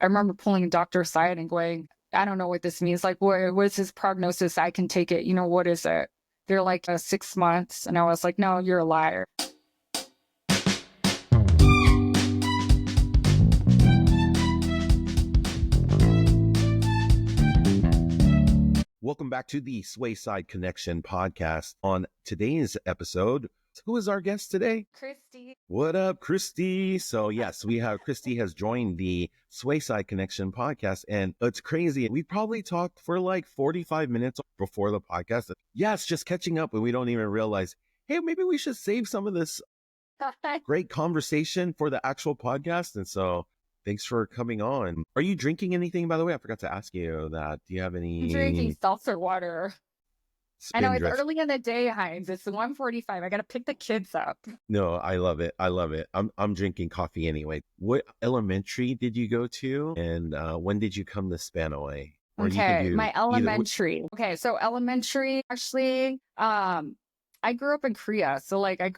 I remember pulling a doctor aside and going, I don't know what this means. Like, what's his prognosis? I can take it. What is it? They're like 6 months. And I was like, no, you're a liar. Welcome back to the Swayside Connection podcast. On today's episode, who is our guest today? Christie. What up, Christie? So yes, Christie has joined the Swayside Connection podcast, and it's crazy. We probably talked for like 45 minutes before the podcast. Yeah, it's just catching up, and we don't even realize, hey, maybe we should save some of this great conversation for the actual podcast. And so thanks for coming on. Are you drinking anything, by the way? I forgot to ask you that. Do you have any? I'm drinking seltzer water. I know it's Spindrift? early in the day, Heinz. It's 1:45. I got to pick the kids up. No, I love it. I love it. I'm drinking coffee anyway. What elementary did you go to, and when did you come to Spanaway? Or you can Okay, do my either. elementary. Okay, so elementary, actually, I grew up in Korea. So like I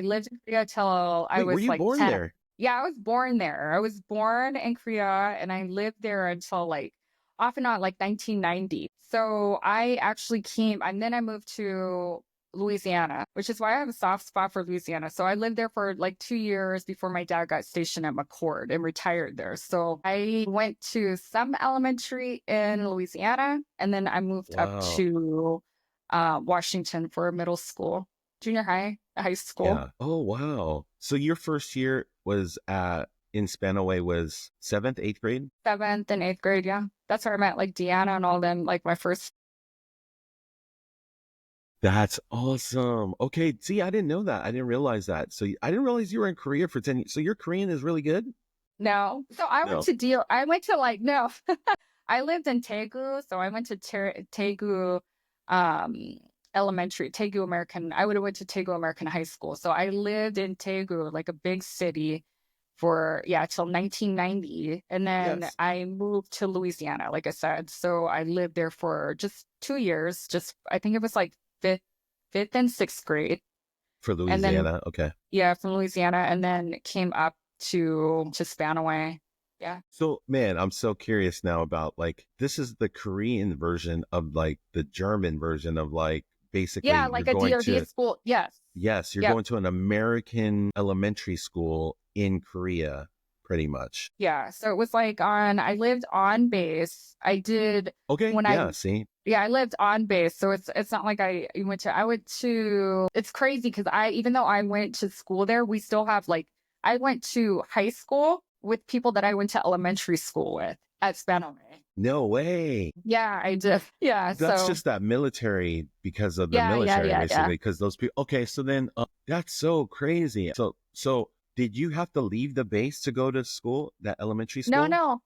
lived in Korea till I Wait, were was you like born 10. there? Yeah, I was born there. I was born in Korea and I lived there until like off and on like 1990. So I actually came and then I moved to Louisiana, which is why I have a soft spot for Louisiana. So I lived there for like 2 years before my dad got stationed at McCord and retired there. So I went to some elementary in Louisiana and then I moved up Wow. to Washington for middle school, junior high school. Yeah. Oh, wow. So your first year was in Spanaway was 7th, 8th grade? 7th and 8th grade, yeah. That's where I met like Deanna and all them, like my first. That's awesome. Okay. See, I didn't know that. I didn't realize that. So I didn't realize you were in Korea for 10 years. So your Korean is really good? No. So I No. went to like, no. I lived in Daegu, so I went to Daegu elementary, Daegu American. I would have went to Daegu American High School. So I lived in Daegu, like a big city for, till 1990. And then Yes. I moved to Louisiana, like I said. So I lived there for just 2 years, I think it was like fifth and sixth grade. For And then, Louisiana. Okay. yeah, from Louisiana, and then came up to Spanaway. Yeah. So, man, I'm so curious now about like, this is the Korean version of like the German version of like, basically Yeah, like a you're going DRD to, school. Yes. yes, you're Yep. going to an American elementary school in Korea, pretty much. Yeah. So it was like I lived on base. I did Okay. when Yeah. See? I lived on base. So it's not like I went to, it's crazy because even though I went to school there, we still have like, I went to high school with people that I went to elementary school with at Spanaway. No way. Yeah, I did. Yeah. That's So just that military because of the yeah, military, yeah. basically, because those people. Okay. So then that's so crazy. So did you have to leave the base to go to school, that elementary school? No,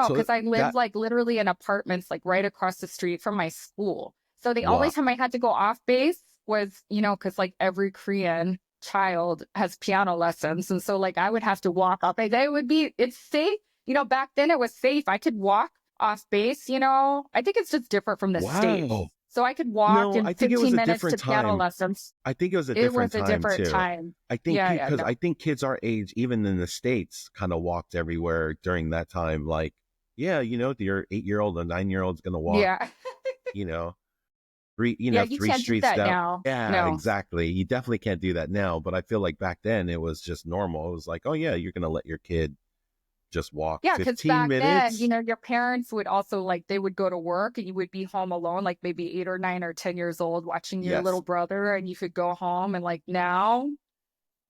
So because I lived that, like literally in apartments like right across the street from my school. So the only wow. time I had to go off base was, because like every Korean child has piano lessons. And so like I would have to walk up. It's safe. Back then it was safe. I could walk off base, I think it's just different from the States. Wow. So I could walk No, in I think it 15 was a minutes to different piano time. lessons. I think it was a It different was a time different too. time. I think Yeah, because no. I think kids our age, even in the States, kind of walked everywhere during that time. Like, yeah, your 8-year-old or 9-year-old's gonna walk, Yeah. you know, three, Yeah, you three can't do streets that down. now. Yeah, No. exactly. You definitely can't do that now. But I feel like back then it was just normal. It was like, oh yeah, you're gonna let your kid just walk Yeah, because 15 back minutes. then, your parents would also like they would go to work and you would be home alone, like maybe 8 or 9 or 10 years old, watching your Yes. little brother, and you could go home. And like now,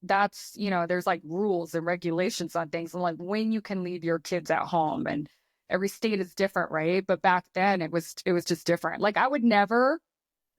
that's there's like rules and regulations on things, and like when you can leave your kids at home. And every state is different, right? But back then, it was just different. Like I would never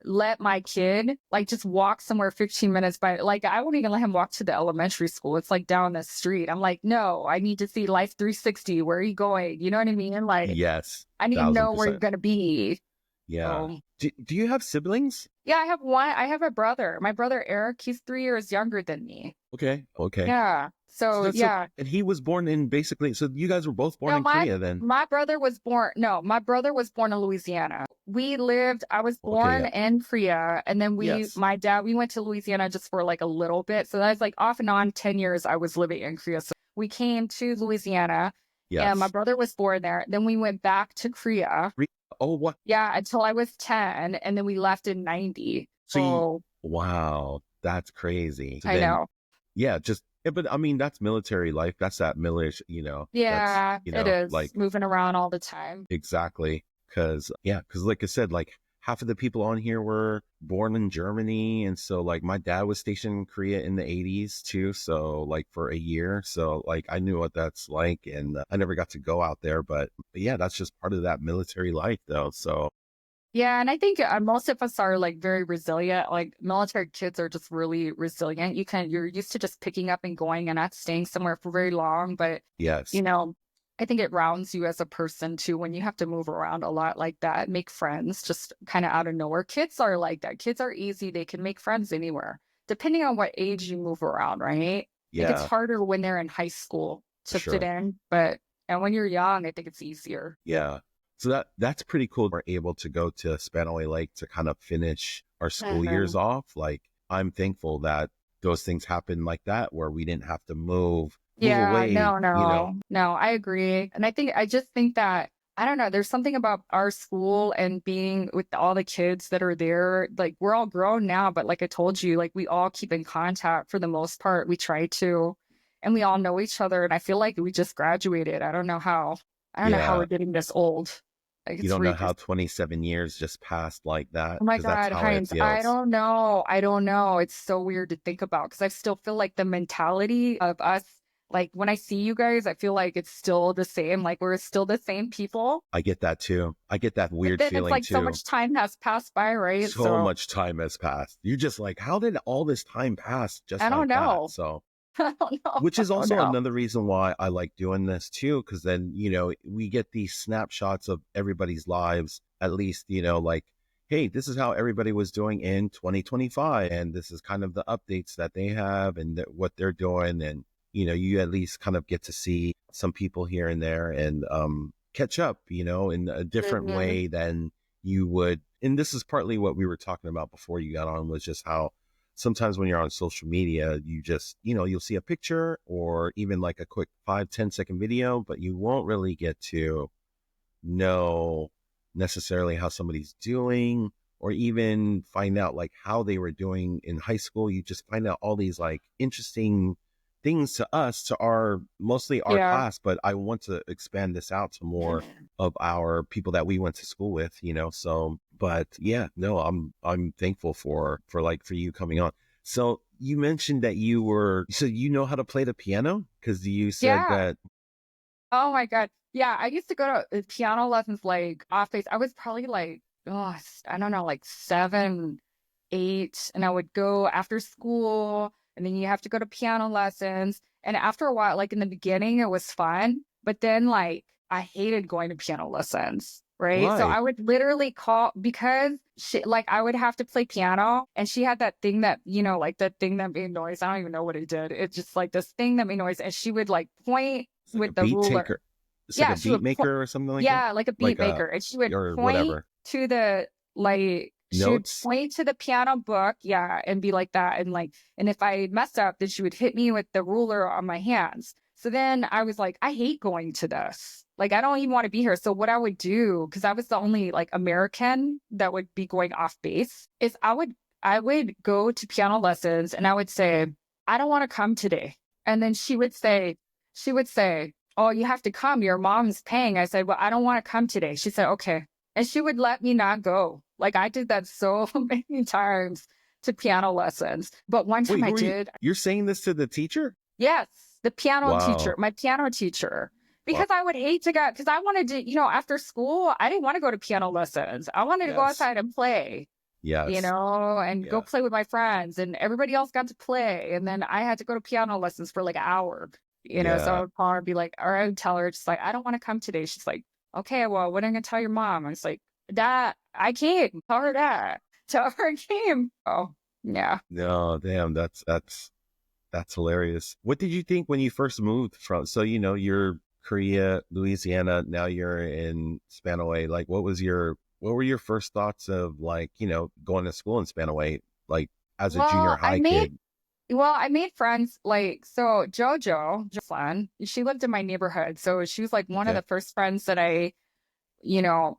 let my kid like just walk somewhere 15 minutes by, like I won't even let him walk to the elementary school. It's like down the street. I'm like, no, I need to see Life 360. Where are you going? You know what I mean? Like Yes. I need to know where you're 1000%. going to be. Yeah. So, Do you have siblings? yeah, I have one. I have a brother. My brother Eric, he's 3 years younger than me. Okay. Yeah. So That's yeah. and he was born in basically, so you guys were both born No, in Korea then. my brother was born in Louisiana. I was born Okay, in Korea, and then yes. my dad, we went to Louisiana just for like a little bit. So that's like off and on 10 years I was living in Korea. So we came to Louisiana And my Yes. brother was born there. Then we went back to Korea. Oh, what? Yeah, until I was 10. And then we left in 90. So you, So wow, that's crazy. So I then, know. yeah, just, yeah, but I mean, that's military life. That's that military, that's, Yeah, it is like moving around all the time. exactly. Cause yeah, cause like I said, like half of the people on here were born in Germany. And so like my dad was stationed in Korea in the 80s too. So like for a year. So like I knew what that's like and I never got to go out there, but yeah, that's just part of that military life though. So Yeah, and I think most of us are like very resilient. Like military kids are just really resilient. You're used to just picking up and going and not staying somewhere for very long. But, you yes, know, I think it rounds you as a person too when you have to move around a lot like that, make friends just kind of out of nowhere. Kids are like that. Kids are easy. They can make friends anywhere, depending on what age you move around, right? I think it's yeah, harder when they're in high school for to fit sure. in, but and when you're young, I think it's easier. Yeah. So that's pretty cool. We're able to go to Spanaway Lake to kind of finish our school years Mhm. off. Like I'm thankful that those things happen like that where we didn't have to move Yeah, away, no, no, no, I agree. And I just think that, I don't know, there's something about our school and being with all the kids that are there. Like, we're all grown now, but like I told you, like, we all keep in contact for the most part. We try to, and we all know each other. And I feel like we just graduated. I don't know how Yeah. we're getting this old. Like, You it's don't know ridiculous. how 27 years just passed like that Oh my because that's God, how it Heinz, I feels. don't know. I don't know. It's so weird to think about because I still feel like the mentality of us, like when I see you guys, I feel like it's still the same. Like we're still the same people. I get that too. I get that But weird then it's feeling like so too. much time has passed by, right? So So much time has passed. You're just like, how did all this time pass just I don't like that? know. So I don't know. which I is don't also know. another reason why I like doing this too, because then, we get these snapshots of everybody's lives, at least, like, hey, this is how everybody was doing in 2025. And this is kind of the updates that they have and what they're doing. And, you at least kind of get to see some people here and there and catch up, in a different Mhm. way than you would. And this is partly what we were talking about before you got on, was just how sometimes when you're on social media, you just, you'll see a picture or even like a quick 5-10 second video, but you won't really get to know necessarily how somebody's doing or even find out like how they were doing in high school. You just find out all these like interesting things to us, to our, mostly our Yeah. class, but I want to expand this out to more of our people that we went to school with, so, but yeah, no, I'm thankful for you coming on. So you mentioned that so you know how to play the piano because you said Yeah. that. Oh my God. Yeah. I used to go to piano lessons like off base. I was probably like, oh, I don't know, like 7, 8. And I would go after school and then you have to go to piano lessons. And after a while, like in the beginning, it was fun. But then like I hated going to piano lessons. Right. So Why? I would literally call because like I would have to play piano and she had that thing that, like that thing that made noise. I don't even know what it did. It's just like this thing that made noise. And she would like point It's like a with the beat ruler. taker. It's like Yeah, a she beat would point, maker or something like that. yeah, like a beat Like maker. And or point whatever. to the like she would Notes. point to the piano book, yeah, and be like that. And if I messed up, then she would hit me with the ruler on my hands. So then I was like, I hate going to this. Like I don't even want to be here. So what I would do, because I was the only like American that would be going off base, is I would go to piano lessons and I would say, I don't want to come today. And then she would say, oh, you have to come. Your mom's paying. I said, well, I don't want to come today. She said, okay. And she would let me not go. Like I did that so many times to piano lessons. But one time Wait, I who are you? did, You're saying this to the teacher? yes, the piano teacher, Wow. my piano teacher. Wow. Because I would hate to go, because I wanted to, after school, I didn't want to go to piano lessons. I wanted to go Yes. outside and play, Yes. and go Yeah. play with my friends. And everybody else got to play. And then I had to go to piano lessons for like an hour, So I Yeah. would call her and be like, or I would tell her, just like, I don't want to come today. She's like, okay, well, what am I going to tell your mom? I was like, Dad, I came. Tell her that. Tell her I came. Oh, yeah. No, damn, that's hilarious. What did you think when you first moved from? So, you're Korea, Louisiana, now you're in Spanaway. Like, what were your first thoughts of like, going to school in Spanaway, like as a junior Well, I high made kid? Well, I made friends like, so JoJo, Jocelyn, she lived in my neighborhood. So she was like one of Okay. the first friends that I,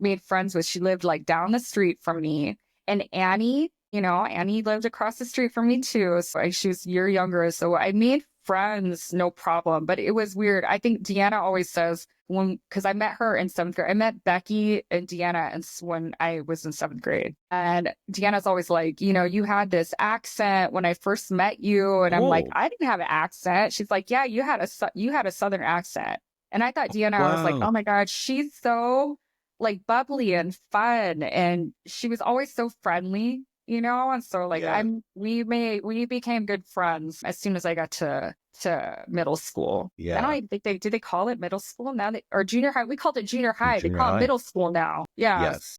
made friends with. She lived like down the street from me. And Annie, Annie lived across the street from me too. So she was a year younger. So I made friends, no problem. But it was weird. I think Deanna always says because I met her in seventh grade. I met Becky and Deanna when I was in seventh grade. And Deanna's always like, you had this accent when I first met you. And I'm like, Oh, I didn't have an accent. She's like, yeah, you had a southern accent. And I thought Deanna, I was like, wow. oh my God, she's so like bubbly and fun. And she was always so friendly, And so like Yeah. we became good friends as soon as I got to middle school. I don't Yeah. even think do they call it middle school now? Or junior high. We called it junior high. They Junior call it high. middle school now. Yeah. Yes.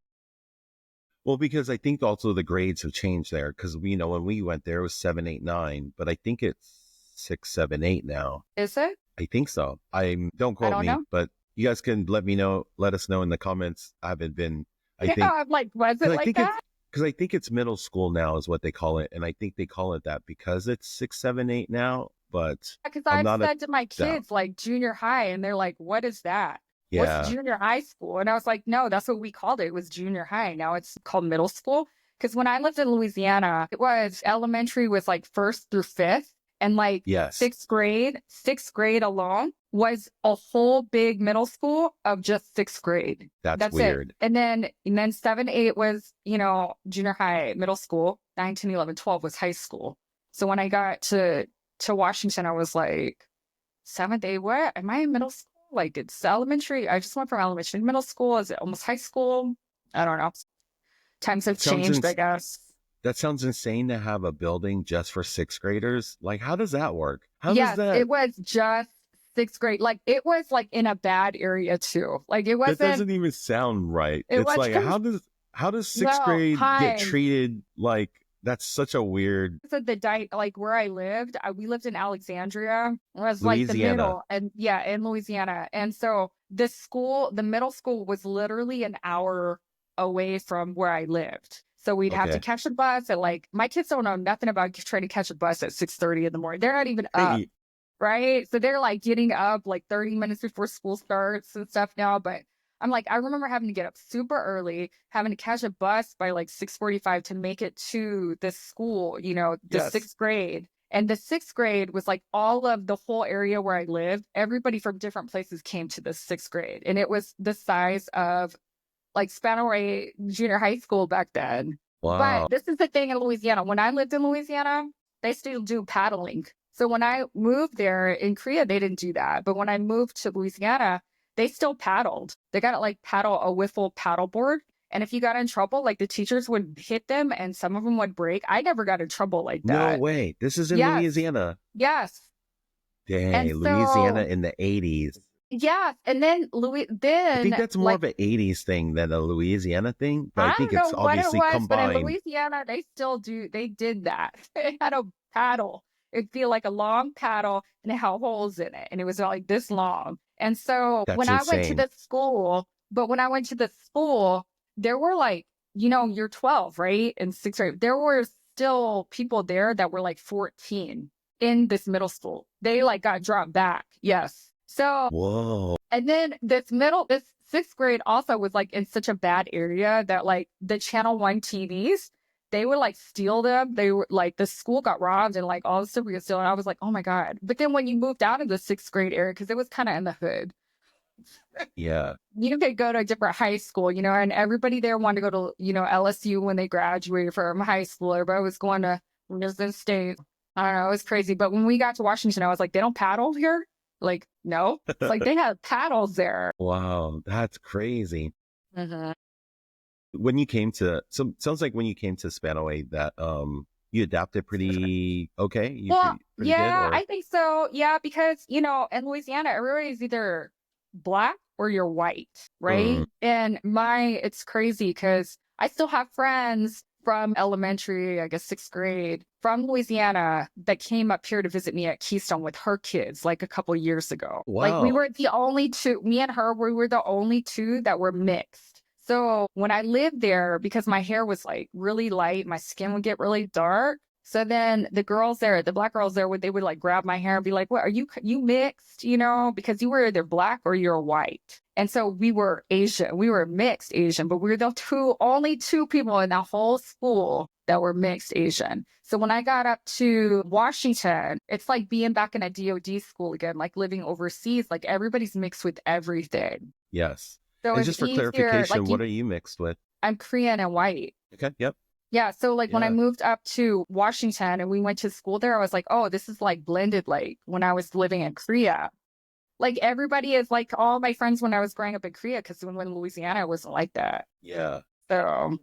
Well, because I think also the grades have changed there because when we went there it was 7, 8, 9, but I think it's 6, 7, 8 now. Is it? I think so. I don't I quote don't me, know. but you guys can let us know in the comments. I haven't been, I Yeah, think, I'm like, was it because I like think it's that? because I think it's middle school now is what they call it, and I think they call it that because it's 6, 7, 8 now. But Because I'm I've not a said to my doubt. kids like junior high, and they're like, "What is that? What's Yeah. junior high school?" And I was like, "No, that's what we called it. It was junior high. Now it's called middle school." Because when I lived in Louisiana, it was elementary was like first through fifth, and like Yes. sixth grade alone was a whole big middle school of just sixth grade. That's That's it. weird. And then 7, 8 was, junior high, middle school. 9, 10, 11, 12 was high school. So when I got to Washington, I was like, seventh, eighth, what? Am I in middle school? Like it's elementary. I just went from elementary to middle school. Is it almost high school? I don't know. Times have That sounds changed, I guess. that sounds insane to have a building just for sixth graders. Like, how does that work? How does Yes, that? it was just sixth grade. Like it was like in a bad area too. Like it That wasn't, doesn't even sound right. it It's was like how does sixth no, grade get Heinz. treated like that's such a weird So like where I lived, we lived in Alexandria. It was like the Louisiana. middle, and yeah, in Louisiana. And so the middle school was literally an hour away from where I lived. So we'd have to Okay. catch a bus at like my kids don't know nothing about trying to catch a bus at 6:30 in the morning. They're not even up, Hey, right? So they're like getting up like 30 minutes before school starts and stuff now. But I'm like, I remember having to get up super early, having to catch a bus by like 6:45 to make it to the school, the yes. sixth grade. And the sixth grade was like all of the whole area where I lived. Everybody from different places came to the sixth grade. And it was the size of like Spanaway Junior High School back then. But Wow. this is the thing in Louisiana. When I lived in Louisiana, they still do paddling. So when I moved there in Korea, they didn't do that. But when I moved to Louisiana, they still paddled. They got to like paddle a wiffle paddle board. And if you got in trouble, like the teachers would hit them and some of them would break. I never got in trouble like No that. way. This is in Yes. Louisiana. Yes. Dang, And Louisiana so, in the 80s. yeah. And then I think that's more like, of an 80s thing than a Louisiana thing, but I I think don't know it's what it obviously was, but in combined. Louisiana, they did that. They had a paddle. It'd be like a long paddle and it had holes in it. And it was like this long. And so That's insane. when I went to the school, there were like, you're 12, right? In sixth grade, there were still people there that were like 14 in this middle school. They like got dropped back. Yes. So Whoa. and then this sixth grade also was like in such a bad area that like the Channel 1 TVs, they would like steal them. They were like the school got robbed and like all the stuff we got stolen. I was like, oh my God. But then when you moved out of the sixth grade area, because it was kind of in the hood, Yeah. you could go to a different high school, and everybody there wanted to go to, LSU when they graduated from high school. Everybody was going to Michigan State. I don't know, it was crazy. But when we got to Washington, I was like, they don't paddle here? Like, no. It's like they have paddles there. Wow, that's crazy. Mhm. When you came to sounds like when you came to Spanaway that you adapted pretty okay. You Well, pretty good yeah, or I think so. Yeah, because, in Louisiana, everybody's either black or you're white, mm, right? And it's crazy because I still have friends from elementary, I guess sixth grade, from Louisiana that came up here to visit me at Keystone with her kids like a couple years ago. Like we wow. were the only two, me and her, we were the only two that were mixed. So when I lived there, because my hair was like really light, my skin would get really dark. So then the girls there, the black girls there, they would like grab my hair and be like, "What are you mixed? You know, because you were either black or you're white." And so we were Asian, we were mixed Asian, but we were the only two people in that whole school that were mixed Asian. So when I got up to Washington, it's like being back in a DOD school again, like living overseas. Like everybody's mixed with everything. Yes. So And it's just for easier. clarification, what are you mixed with? I'm Korean and white. Okay. Yep. Yeah, so like when I Yeah. moved up to Washington and we went to school there, I was like, oh, this is like blended like when I was living in Korea. Like everybody is like all my friends when I was growing up in Korea, because when in Louisiana, it wasn't like that. Yeah. So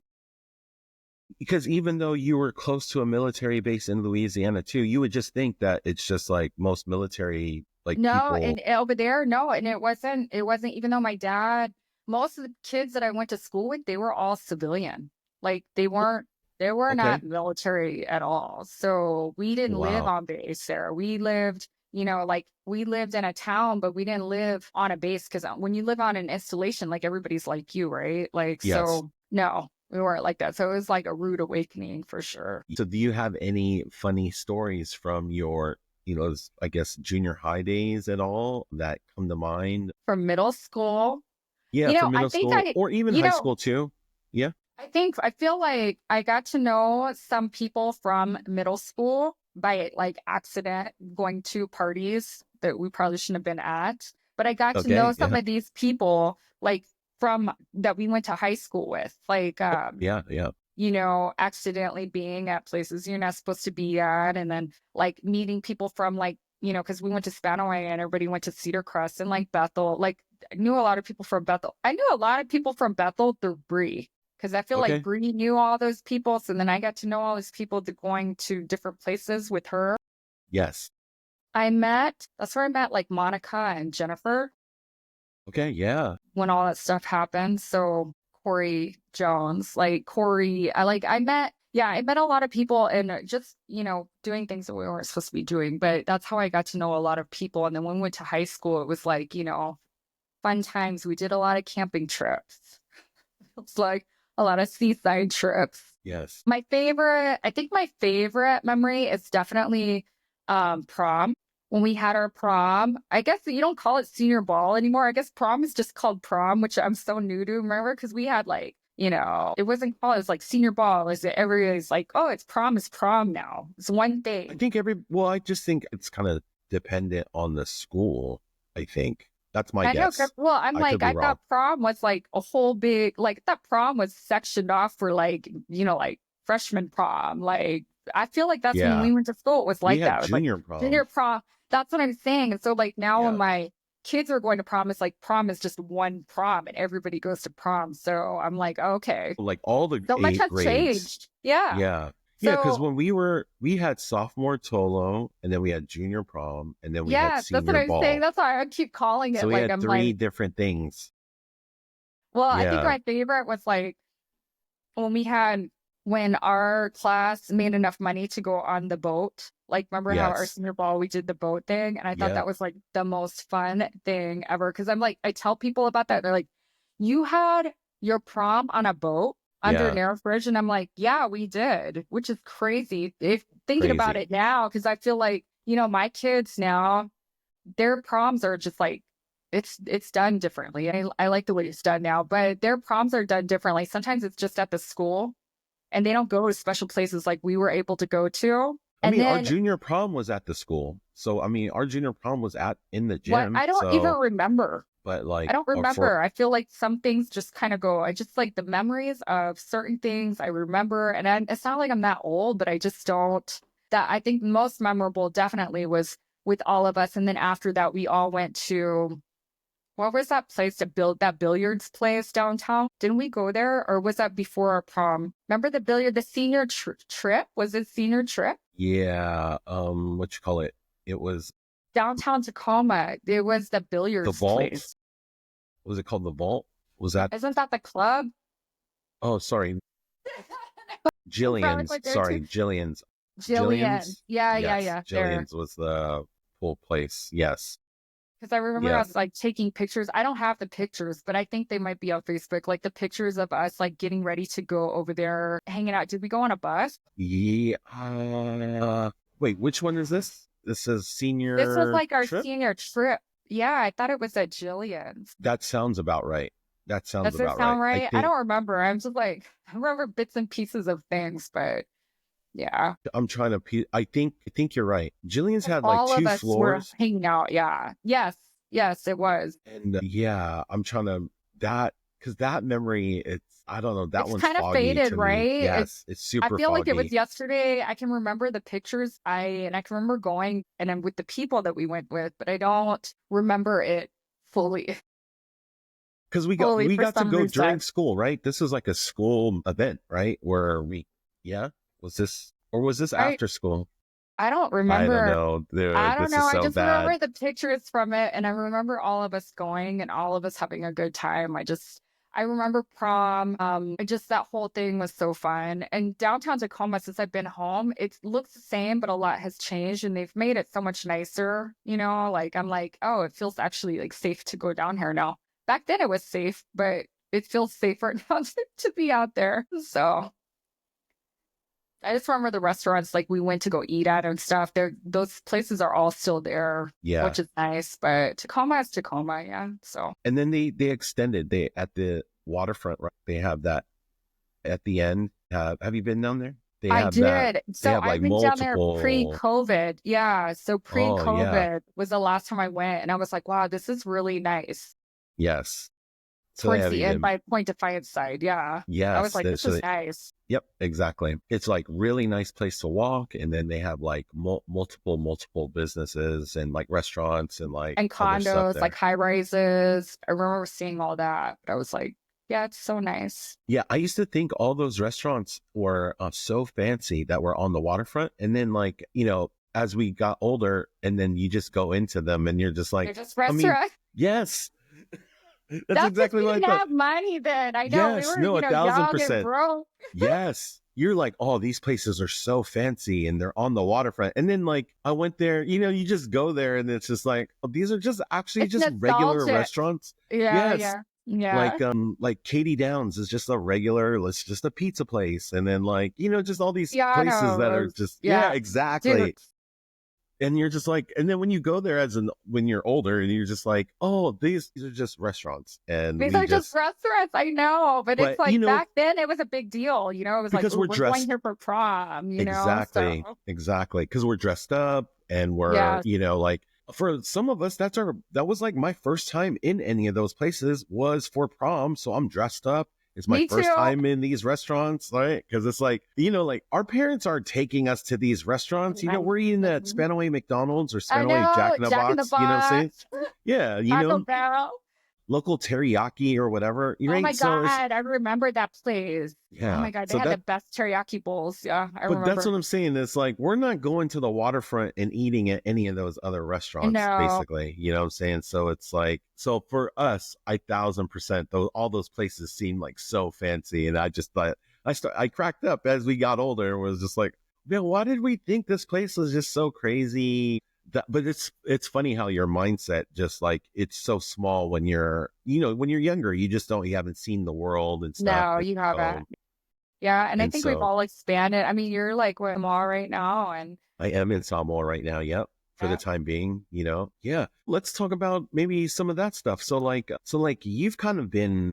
Because even though you were close to a military base in Louisiana too, you would just think that it's just like most military like no, people. and over there, no, and it wasn't even though my dad, most of the kids that I went to school with, they were all civilian. Like they were Okay. not military at all. So we didn't live Wow. on base there. We lived, like we lived in a town, but we didn't live on a base because when you live on an installation, like everybody's like you, right? Like, Yes. so no, we weren't like that. So it was like a rude awakening for sure. So do you have any funny stories from your, I guess junior high days at all that come to mind? From middle school, Yeah, from I middle think school or even high school too. Yeah. I feel like I got to know some people from middle school by like accident going to parties that we probably shouldn't have been at. But I got to know Okay. some Yeah. of these people like from that we went to high school with, like, Yeah. Yeah. accidentally being at places you're not supposed to be at. And then like meeting people from like, because we went to Spanaway and everybody went to Cedar Crest and like Bethel. Like I knew a lot of people from Bethel. I knew a lot of people from Bethel through Bree because I feel like Okay. Bree knew all those people. So then I got to know all those people going to different places with her. Yes. That's where I met like Monica and Jennifer Okay. Yeah. when all that stuff happened. So Corey Jones, like Corey, I met a lot of people and just, doing things that we weren't supposed to be doing. But that's how I got to know a lot of people. And then when we went to high school, it was like, fun times. We did a lot of camping trips. It's like a lot of seaside trips. Yes. I think my favorite memory is definitely prom. When we had our prom, I guess you don't call it senior ball anymore. I guess prom is just called prom, which I'm so new to. Remember, because we had like, it wasn't called, it was like senior ball. Everybody's like, oh, it's prom now. It's one I thing. think I just think it's kind of dependent on the school. I think that's my I know, guess. well, I'm I could like, be I wrong. thought prom was like a whole big, like, that prom was sectioned off for like, like freshman prom. Like, I feel like that's when Yeah. we went to school, it was We like had that. It was like junior junior prom. prom. That's what I'm saying. And so, like, now when Yeah. my kids are going to prom, it's like prom is just one prom and everybody goes to prom. So I'm like, okay, Like all the so much eight has grades. changed. Yeah. Yeah. Yeah, because So, when we had sophomore Tolo, and then we had junior prom, and then we had yeah, that's what senior I'm saying. ball. That's why I keep calling So it we like, had I'm three like, different things. well, I think Yeah. my favorite was like, when we had when our class made enough money to go on the boat. Like, remember how our Yes. senior ball we did the boat thing, and I thought Yeah. that was like the most fun thing ever. Because I'm like, I tell people about that, they're like, "You had your prom on a boat under an Yeah. air bridge," and I'm like, "Yeah, we did," which is crazy if thinking about Crazy. it now. Because I feel like my kids now, their proms are just like it's done differently. I like the way it's done now, but their proms are done differently. Sometimes it's just at the school and they don't go to special places like we were able to go to. I And mean, our then junior prom was at the school. So I mean, our junior prom was in the what gym. I don't even So, remember. but I like don't for remember. I feel like some things just kind of go. I just like the memories of certain things I remember. And it's not like I'm that old, but I just don't. That I think most memorable definitely was with all of us. And then after that, we all went to what was that place to build that billiards place downtown? Didn't we go there or was that before our prom? Remember the senior trip? Was it senior trip? yeah, what you call it? It was Downtown Tacoma. It was the the billiards vault. place. Was it called the vault? Was that? Isn't that the club? Oh, sorry, Probably Jillian's. went there too. Sorry, Jillian. Jillian's. Yeah, yeah, Yes, yeah. There. Jillian's was the pool place. Yes. Because I remember Yeah. us like taking pictures. I don't have the pictures, but I think they might be on Facebook. Like the pictures of us like getting ready to go over there, hanging out. Did we go on a bus? Yeah. Wait, which one is this? This is This was senior like our trip? senior trip. Yeah, I thought it was at Jillian's. That sounds about right. That sounds Does it about right. sound I right? I think don't remember. I'm just like, I remember bits and pieces of things, but yeah. I'm trying to I think you're right. Jillian's And had like all of two us were floors. hanging out. Yeah. Yes. Yes, it was. And yeah, I'm trying to that because that memory, it's I don't know, that It's one's kind of foggy faded, to me. right? Yes, it's I super feel like it was foggy. yesterday. I can remember the pictures. I can remember going and I'm with the people that we went with, but I don't remember it fully, Because we got fully we for got to some go during reason. school, right? This is like a school event, right? Yeah, was this I after school? I don't I don't remember. know, dude. I don't This know. is I so just bad. remember the pictures from it, and I remember all of us going and all of us having a good time. I remember prom. And just that whole thing was so fun. And downtown Tacoma, since I've been home, it looks the same, but a lot has changed, and they've made it so much nicer. You know, like I'm like, oh, it feels actually like safe to go down here now. Back then, it was safe, but it feels safer now to be out there. So. I just remember the restaurants like we went to go eat at and stuff. Those places are all still there, Yeah. which is nice. But Tacoma is Tacoma, yeah. So And then they extended they at the waterfront, right? They have that at the end. Have you been down there? They I have that. did. They So have like I've been down there multiple. pre-COVID. Yeah. So Oh yeah, pre-COVID was the last time I went, and I was like, wow, this is really nice. yes. So they Towards have the end even by Point Defiance side. Yeah. I was yes. like, this So is they, nice. yep, exactly. It's like really nice place to walk, and then they have like multiple businesses and like restaurants and like And other stuff condos, like there. high rises. I remember seeing all that. But I was like, yeah, it's so nice. Yeah, I used to think all those restaurants were so fancy that were on the waterfront, and then like as we got older, and then you just go into them, and you're just They're like, just I mean, restaurants. yes, that's That's if exactly you what I didn't thought. have money then. I know we Yes, were, no, a thousand young and percent. broke. Yes. You're like, oh, these places are so fancy and they're on the waterfront. And then like I went there, you just go there and it's just like, oh, these are just actually It's just regular nostalgic. restaurants. Yeah, Yes. yeah, yeah. Like Katie Downs is just a regular, it's just a pizza place. And then like, just all these places that are Pianos. just, yeah, Yeah. Dude, exactly. And you're just like, and then when you go there when you're older and you're just like, oh, these are just restaurants. And these we are just just, restaurants. I know. But it's but like back then it was a big deal. It was like, because oh, we're we're going dressed here for prom, So exactly, exactly. Because we're dressed up and we're, yeah. like for some of us, that was like my first time in any of those places was for prom. So I'm dressed up. It's my Me first too. time in these restaurants, right? Because it's like, like our parents aren't taking us to these restaurants. We're eating at Spanaway McDonald's or I Spanaway know. Jack in the Jack in the Box, you know what I'm saying? Box, Yeah, Taco Bell. local teriyaki or whatever, Oh right? my So it's, God, I remember that place. Oh yeah. my God, they So had the best teriyaki bowls. Yeah, I but that's remember. what I'm saying. It's like we're not going to the waterfront and eating at any of those other restaurants, No, basically. You know what I'm saying? So it's like, so for us, 1,000%, all those places seem like so fancy, and I just thought I cracked up as we got older and was just like, man, why did we think this place was just so crazy? But it's funny how your mindset just like it's so small when you're younger, you haven't seen the world and stuff. no, And you haven't. so Yeah, and I and think we've so all expanded. I mean, you're like where I'm all right now, and I am in Samoa right now. Yep. For the yeah, time being, yeah. Let's talk about maybe some of that stuff. So like you've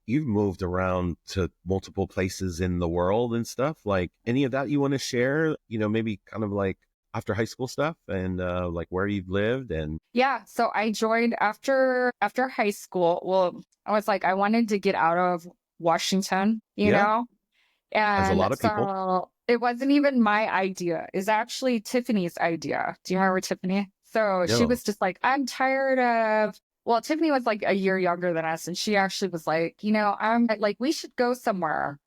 moved around to multiple places in the world and stuff. Like any of that you want to share, maybe kind of like after high school stuff and like where you've lived and yeah. So I joined after high school. Well, I was like, I wanted to get out of Washington, yeah, as a and lot of people. so it wasn't even my idea. It's actually Tiffany's idea. Do you remember Tiffany? So she No. was just like, I'm tired of. Well, Tiffany was like a year younger than us, and she actually was like, I'm like, we should go somewhere.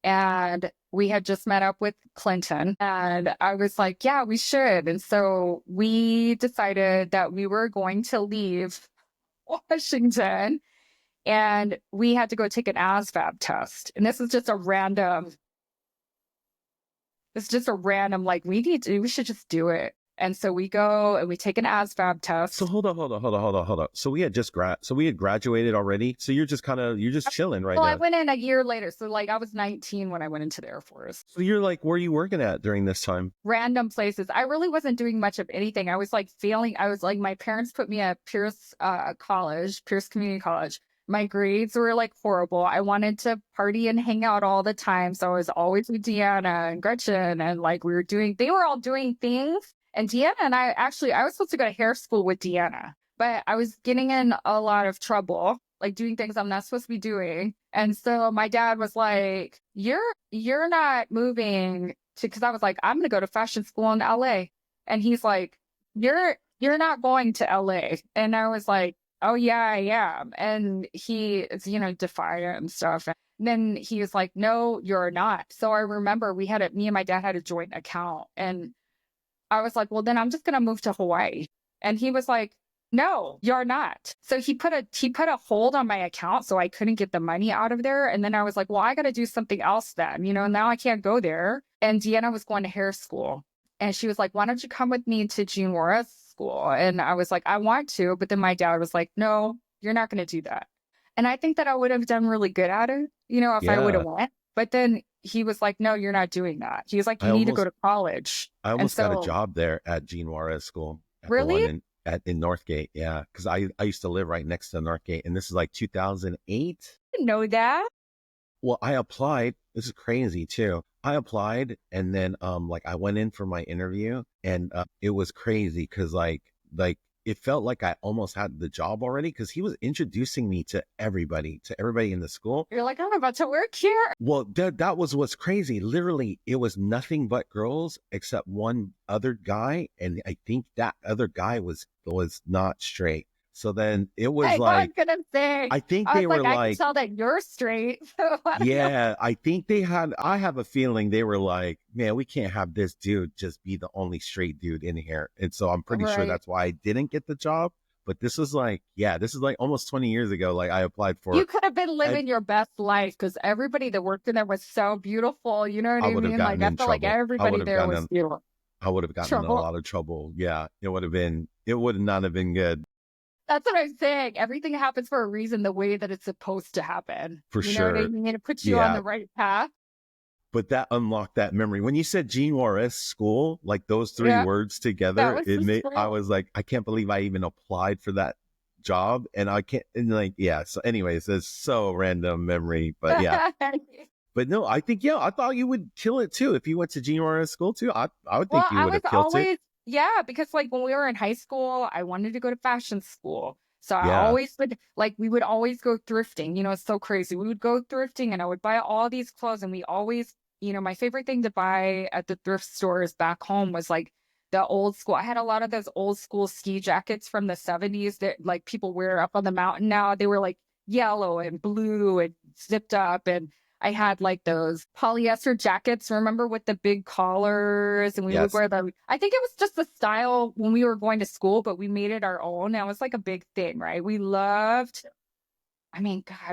And we had just met up with Clinton, and I was like, yeah, we should. And so we decided that we were going to leave Washington, and we had to go take an ASVAB test. And it's just a random, like, we should just do it. And so we go and we take an ASVAB So test. hold on. So we had graduated already. So you're just chilling right Well, I now. went in a year later. So like I was 19 when I went into the Air Force. So you're like, where are you working at during this time? Random places. I really wasn't doing much of anything. I was like failing. I was like, my parents put me at Pierce College, Pierce Community College. My grades were like horrible. I wanted to party and hang out all the time. So I was always with Deanna and Gretchen, and like they were all doing things. And Deanna and I was supposed to go to hair school with Deanna, but I was getting in a lot of trouble, like doing things I'm not supposed to be doing. And so my dad was like, you're not moving to, because I was like, I'm gonna go to fashion school in LA. And he's like, you're not going to LA. And I was like, oh yeah, I am. And he is, defiant and stuff. And then he was like, no, you're not. So I remember me and my dad had a joint account, and I was like, well, then I'm just going to move to Hawaii. And he was like, no, you're not. So he put a hold on my account so I couldn't get the money out of there. And then I was like, well, I got to do something else then, now I can't go there. And Deanna was going to hair school, and she was like, why don't you come with me to Jean Juarez school? And I was like, I want to. But then my dad was like, no, you're not going to do that. And I think that I would have done really good at it, if I would Yeah. have went. But then he was like, no, you're not doing that. He was like, you need to go to college. I And almost got a so, job there at Jean Juarez School, at the one really? in Northgate. Yeah, because I used to live right next to Northgate, and this is like 2008. I didn't know that. Well, I applied. This is crazy too. I applied, and then like I went in for my interview, and it was crazy because like it felt like I almost had the job already because he was introducing me to everybody in the school. You're like, I'm about to work here. Well, that was what's crazy. Literally, it was nothing but girls except one other guy, and I think that other guy was not straight. So then it was I like, was gonna say, I think I they was were like, I can like, tell that you're straight. So I don't know. yeah, I think I have a feeling they were like, man, we can't have this dude just be the only straight dude in here. And so I'm pretty sure Right. that's why I didn't get the job. But this is like almost 20 years ago. Like I applied You for, could have been I, living your best life because everybody that worked in there was so beautiful. You know what I I would have mean? Like gotten I in felt like trouble. everybody there was beautiful. I would have gotten in a Trouble. lot of trouble. Yeah, it would not have been good That's what I'm saying. Everything happens for a reason, the way that it's supposed to happen. for You know what I sure. mean? It puts you on Yeah. the right path. But that unlocked that memory. When you said Jean Juarez School, like those three Yeah, words that together, was the I school. was like, I can't believe I even applied for that job. And I can't, and like, yeah. So anyways, it's so random memory, but yeah. But no, I think, yeah, I thought you would kill it too. If you went to Jean Juarez School too, I would Well, think you I would was have killed it. always, yeah, because like when we were in high school, I wanted to go to fashion school. So I Yeah. always would, like, we would always go thrifting. It's so crazy. We would go thrifting and I would buy all these clothes. And we always, my favorite thing to buy at the thrift stores back home was like the old school. I had a lot of those old school ski jackets from the 70s that like people wear up on the mountain now. They were like yellow and blue and zipped up. And I had like those polyester jackets, remember, with the big collars, and we would Yes. wear them. I think it was just the style when we were going to school, but we made it our own. That was like a big thing, right? God,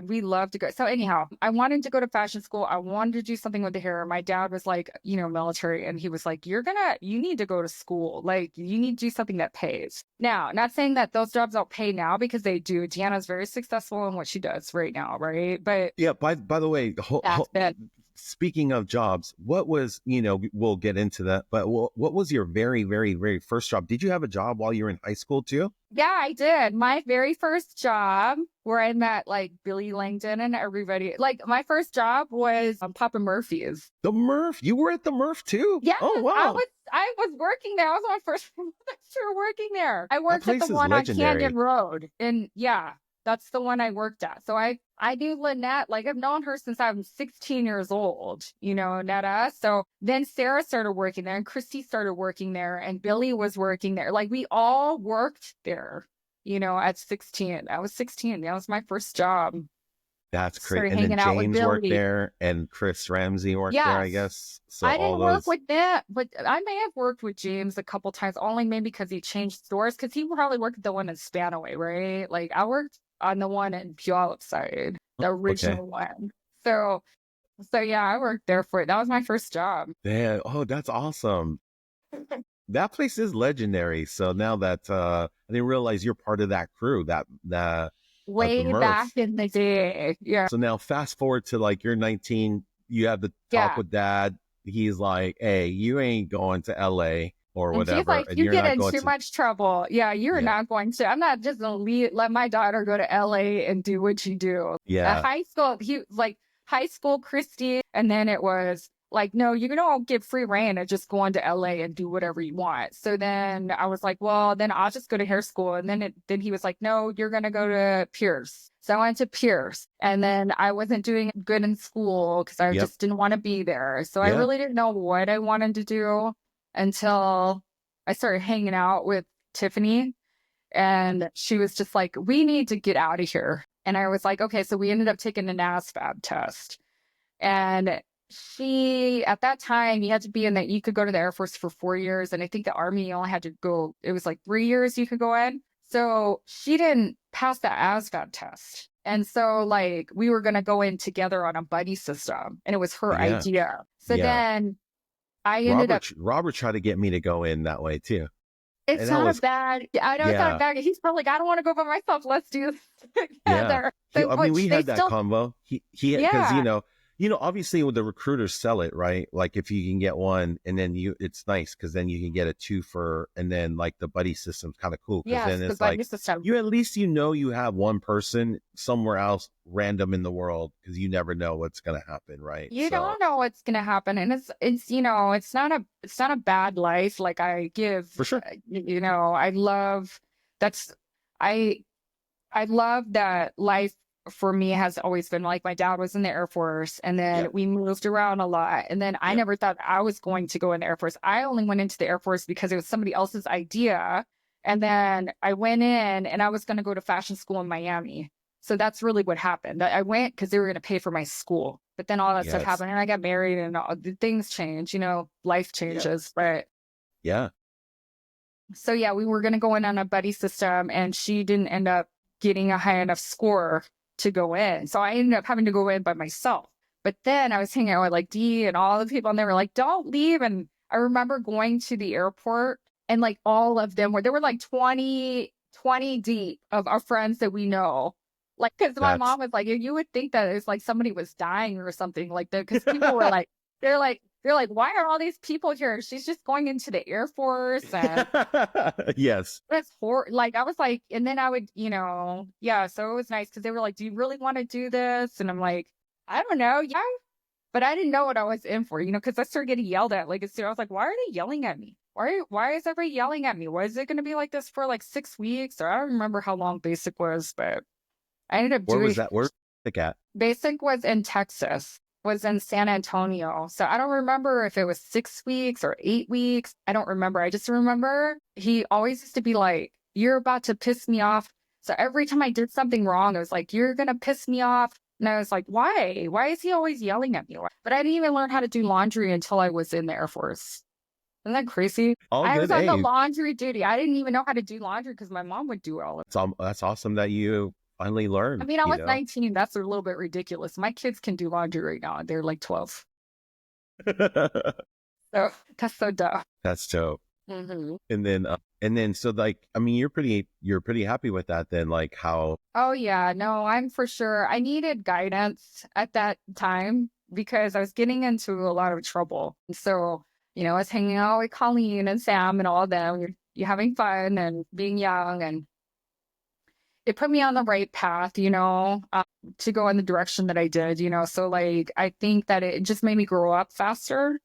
we love to go. So anyhow, I wanted to go to fashion school. I wanted to do something with the hair. My dad was like, military, and he was like, you need to go to school. Like, you need to do something that pays. Now, not saying that those jobs don't pay now, because they do. Deanna's very successful in what she does right now, right? But Yeah. By the way, that's it. speaking of jobs, what was, we'll get into that, but what was your very, very, very first job? Did you have a job while you were in high school too? Yeah, I did. My very first job, where I met like Billy Langdon and everybody, like my first job was Papa Murphy's. The Murph. You were at the Murph too? Yeah, Oh, wow. I was working there. I was my first semester working there. I That worked at the place is one on legendary. Canyon Road. And yeah, that's the one I worked at. So I knew Lynette, like I've known her since I was 16 years old, Netta. So then Sarah started working there, and Christy started working there, and Billy was working there. Like we all worked there, at 16. I was 16. That was my first job. That's great. Started And then hanging out with James worked Billy. there and Chris Ramsey worked there, I Yes. guess. So I all didn't work those. with that, but I may have worked with James a couple times, only maybe because he changed stores, because he probably worked at the one in Spanaway, right? Like I worked on the one in Puyallup side, the Okay. original one. So yeah, I worked there that was my first job. Yeah. Oh, that's awesome. that place is legendary. So now that I didn't realize you're part of that crew, that the Way back Murph. in the day. Yeah. So now fast forward to like you're 19, you have the talk Yeah. with dad. He's like, "Hey, you ain't going to LA or And he's whatever, like, and you you're get not in going too to." much trouble. Yeah, you're Yeah, not going to. I'm not just gonna let my daughter go to LA and do what you do. At yeah, high school, he like high school Christie, and then it was like, no, you don't get free reign of just going to LA and do whatever you want. So then I was like, well, then I'll just go to hair school. And then he was like, no, you're gonna go to Pierce. So I went to Pierce, and then I wasn't doing good in school because I yep, just didn't want to be there. So I yeah, really didn't know what I wanted to do until I started hanging out with Tiffany, and she was just like, we need to get out of here. And I was like, okay. So we ended up taking an ASVAB test. And she, at that time, you had to be in that, you could go to the Air Force for 4 years. And I think the Army, you only had to go, it was like 3 years you could go in. So she didn't pass that ASVAB test. And so, like, we were going to go in together on a buddy system, and it was her yeah, idea. So yeah. then I ended up, Robert tried to get me to go in that way too, it's and that not a was bad, I know it's not a yeah, bad, he's probably like, I don't want to go by myself. Let's do this yeah. together. So, I mean, which we they had that still, combo. He because yeah, obviously with the recruiters sell it, right? Like if you can get one, and then it's nice because then you can get a two for, and then like the buddy system's kind of cool because yes, then the it's buddy like system. you at least you have one person somewhere else random in the world because you never know what's gonna happen, right? You So don't know what's gonna happen, and it's not a bad life. Like I give, for sure, I love that's I I love that life for me has always been like my dad was in the Air Force, and then yep, we moved around a lot, and then I yep, never thought I was going to go in the Air Force. I only went into the Air Force because it was somebody else's idea, and then I went in, and I was going to go to fashion school in Miami. So that's really what happened. I went because they were going to pay for my school, but then all that stuff yes, happened, and I got married, and all the things change. Life yep, changes, right? yeah, So yeah, we were going to go in on a buddy system, and she didn't end up getting a high enough score to go in. So I ended up having to go in by myself. But then I was hanging out with like Dee and all the people, and they were like, don't leave. And I remember going to the airport, and like all of them there were like 20 deep of our friends that we know. Like, because my that's mom was like, you would think that it's like somebody was dying or something like that. Because people were like, they're like, why are all these people here? She's just going into the Air Force, and yes. that's like I was like, and then I would, yeah. So it was nice because they were like, "Do you really want to do this?" And I'm like, "I don't know, yeah," but I didn't know what I was in for, because I started getting yelled at. Like, I was like, "Why are they yelling at me? Why is everybody yelling at me? Was it going to be like this for like 6 weeks?" Or I don't remember how long basic was, but I ended up Where doing was that? Where's the cat? basic was in Texas, was in San Antonio. So I don't remember if it was 6 weeks or 8 weeks. I don't remember. I just remember he always used to be like, "You're about to piss me off." So every time I did something wrong, I was like, "You're going to piss me off." And I was like, why? Why is he always yelling at me? But I didn't even learn how to do laundry until I was in the Air Force. Isn't that crazy? All I was good. on the Hey, laundry duty. I didn't even know how to do laundry because my mom would do all of it. that's awesome that you finally I learned, mean, I was 19. That's a little bit ridiculous. My kids can do laundry right now. They're like 12. So that's so dumb. That's dope. Hmm. And then, so like, I mean, you're pretty happy with that then, like how, Oh, yeah. No, I'm for sure. I needed guidance at that time because I was getting into a lot of trouble. So, I was hanging out with Colleen and Sam and all of them. You're having fun and being young, and it put me on the right path, to go in the direction that I did, So, like, I think that it just made me grow up faster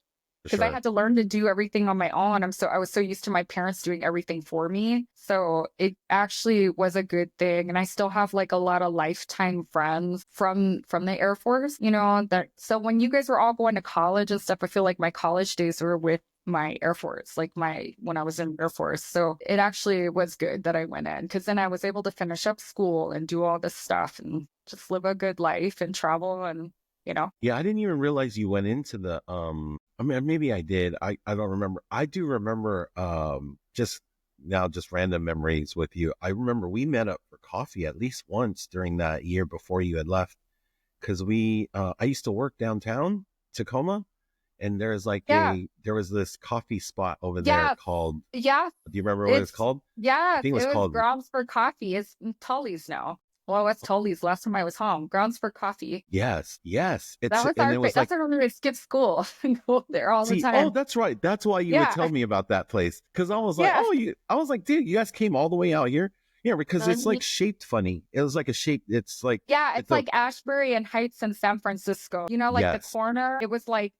for because I sure. had to learn to do everything on my own. I was so used to my parents doing everything for me. So it actually was a good thing. And I still have like a lot of lifetime friends from the Air Force, that so when you guys were all going to college and stuff, I feel like my college days were with my Air Force, like when I was in Air Force. So it actually was good that I went in because then I was able to finish up school and do all this stuff and just live a good life and travel and. Yeah, I didn't even realize you went into the, I mean, maybe I did. I don't remember. I do remember, just now, just random memories with you. I remember we met up for coffee at least once during that year before you had left. Cause I used to work downtown Tacoma, and there's like Yeah. there was this coffee spot over there Yeah. called, Yeah. do you remember what it's It's called? I yes, think it was it was called, Grounds for Coffee. It's Tully's now. Well, it's Tully's last time I was home. Grounds for Coffee. yes, yes. That It's, was and it was like, that's our we would skip school and go there all the see, oh, time. that's right. That's why you would Yeah. tell me about that place. Cause I was like, Yeah. oh, I was like, dude, you guys came all the way out here. Yeah, because it's like shaped funny. It was like a shape. It's like, Yeah, it's it's a, like Ashbury and Heights in San Francisco. You know, like the yes, corner, it was like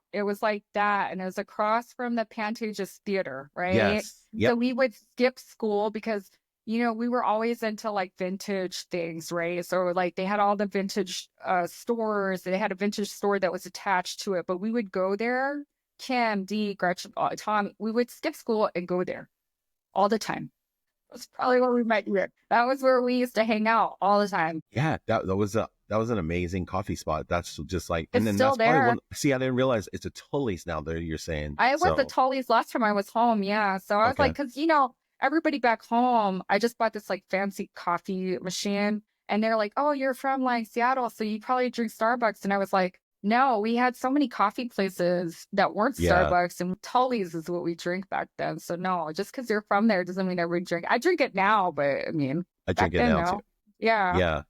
that. And it was across from the Pantages Theater, right? yes, yep, So we would skip school because, you know, we were always into like vintage things, right? So like they had all the vintage stores. They had a vintage store that was attached to it, but we would go there. Kim, Dee, Gretchen, Tom, we would skip school and go there all the time. That's probably where we met you. That was where we used to hang out all the time. yeah. That was an amazing coffee spot. That's just like, and It's then still that's probably there. one. See, I didn't realize it's a Tully's now. There, you're saying I was at so. Tully's last time I was home. Yeah. So I was like, Okay, because, you know, everybody back home, I just bought this like fancy coffee machine. And they're like, oh, you're from like Seattle. So you probably drink Starbucks. And I was like, no, we had so many coffee places that weren't yeah, Starbucks, and Tully's is what we drink back then. So no, just because you're from there doesn't mean I would drink. I drink it now, but I mean, I back drink it then, now too. no. Yeah. Yeah,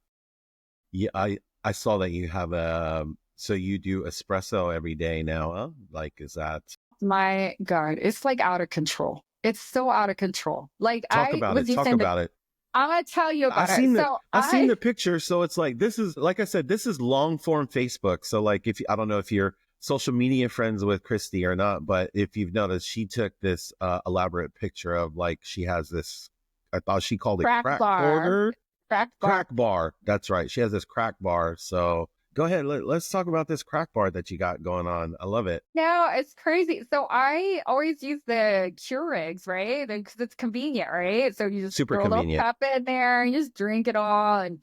yeah. I saw that you have a, so you do espresso every day now, huh? Like, is that, My God, it's like out of control. It's so out of control. Like talk I about was it, talk using the, about it. I'm gonna tell you about it. So I've seen I the picture. So it's like, this is, like I said, this is long form Facebook. So like, if I don't know if you're social media friends with Christy or not, but if you've noticed, she took this elaborate picture of like, she has this, I thought she called it crack crack bar, corner, crack bar. crack bar. That's right. She has this crack bar. So go ahead. Let's talk about this crack bar that you got going on. I love it. No, it's crazy. So I always use the Keurigs, right? Because it's convenient, right? So you just Super throw a little convenient. cup in there and you just drink it all, and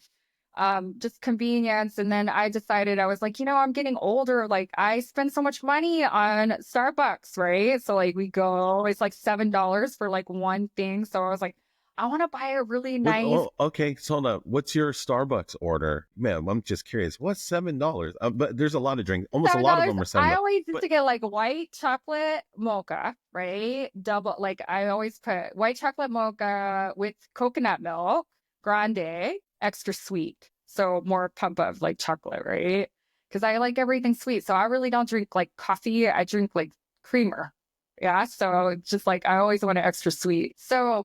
just convenience. And then I decided, I was like, you know, I'm getting older. Like I spend so much money on Starbucks, right? So like we go, it's like $7 for like one thing. So I was like, I want to buy a really What? nice. Oh, okay. So hold up. What's your Starbucks order, man? I'm just curious. What's $7? But there's a lot of drinks. Almost a lot of $7. them are I $7. always used But to get like white chocolate mocha, right? Double, like I always put white chocolate mocha with coconut milk, grande, extra sweet. So more pump of like chocolate, right? Because I like everything sweet. So I really don't drink like coffee. I drink like creamer. Yeah. So it's just like I always want it extra sweet. So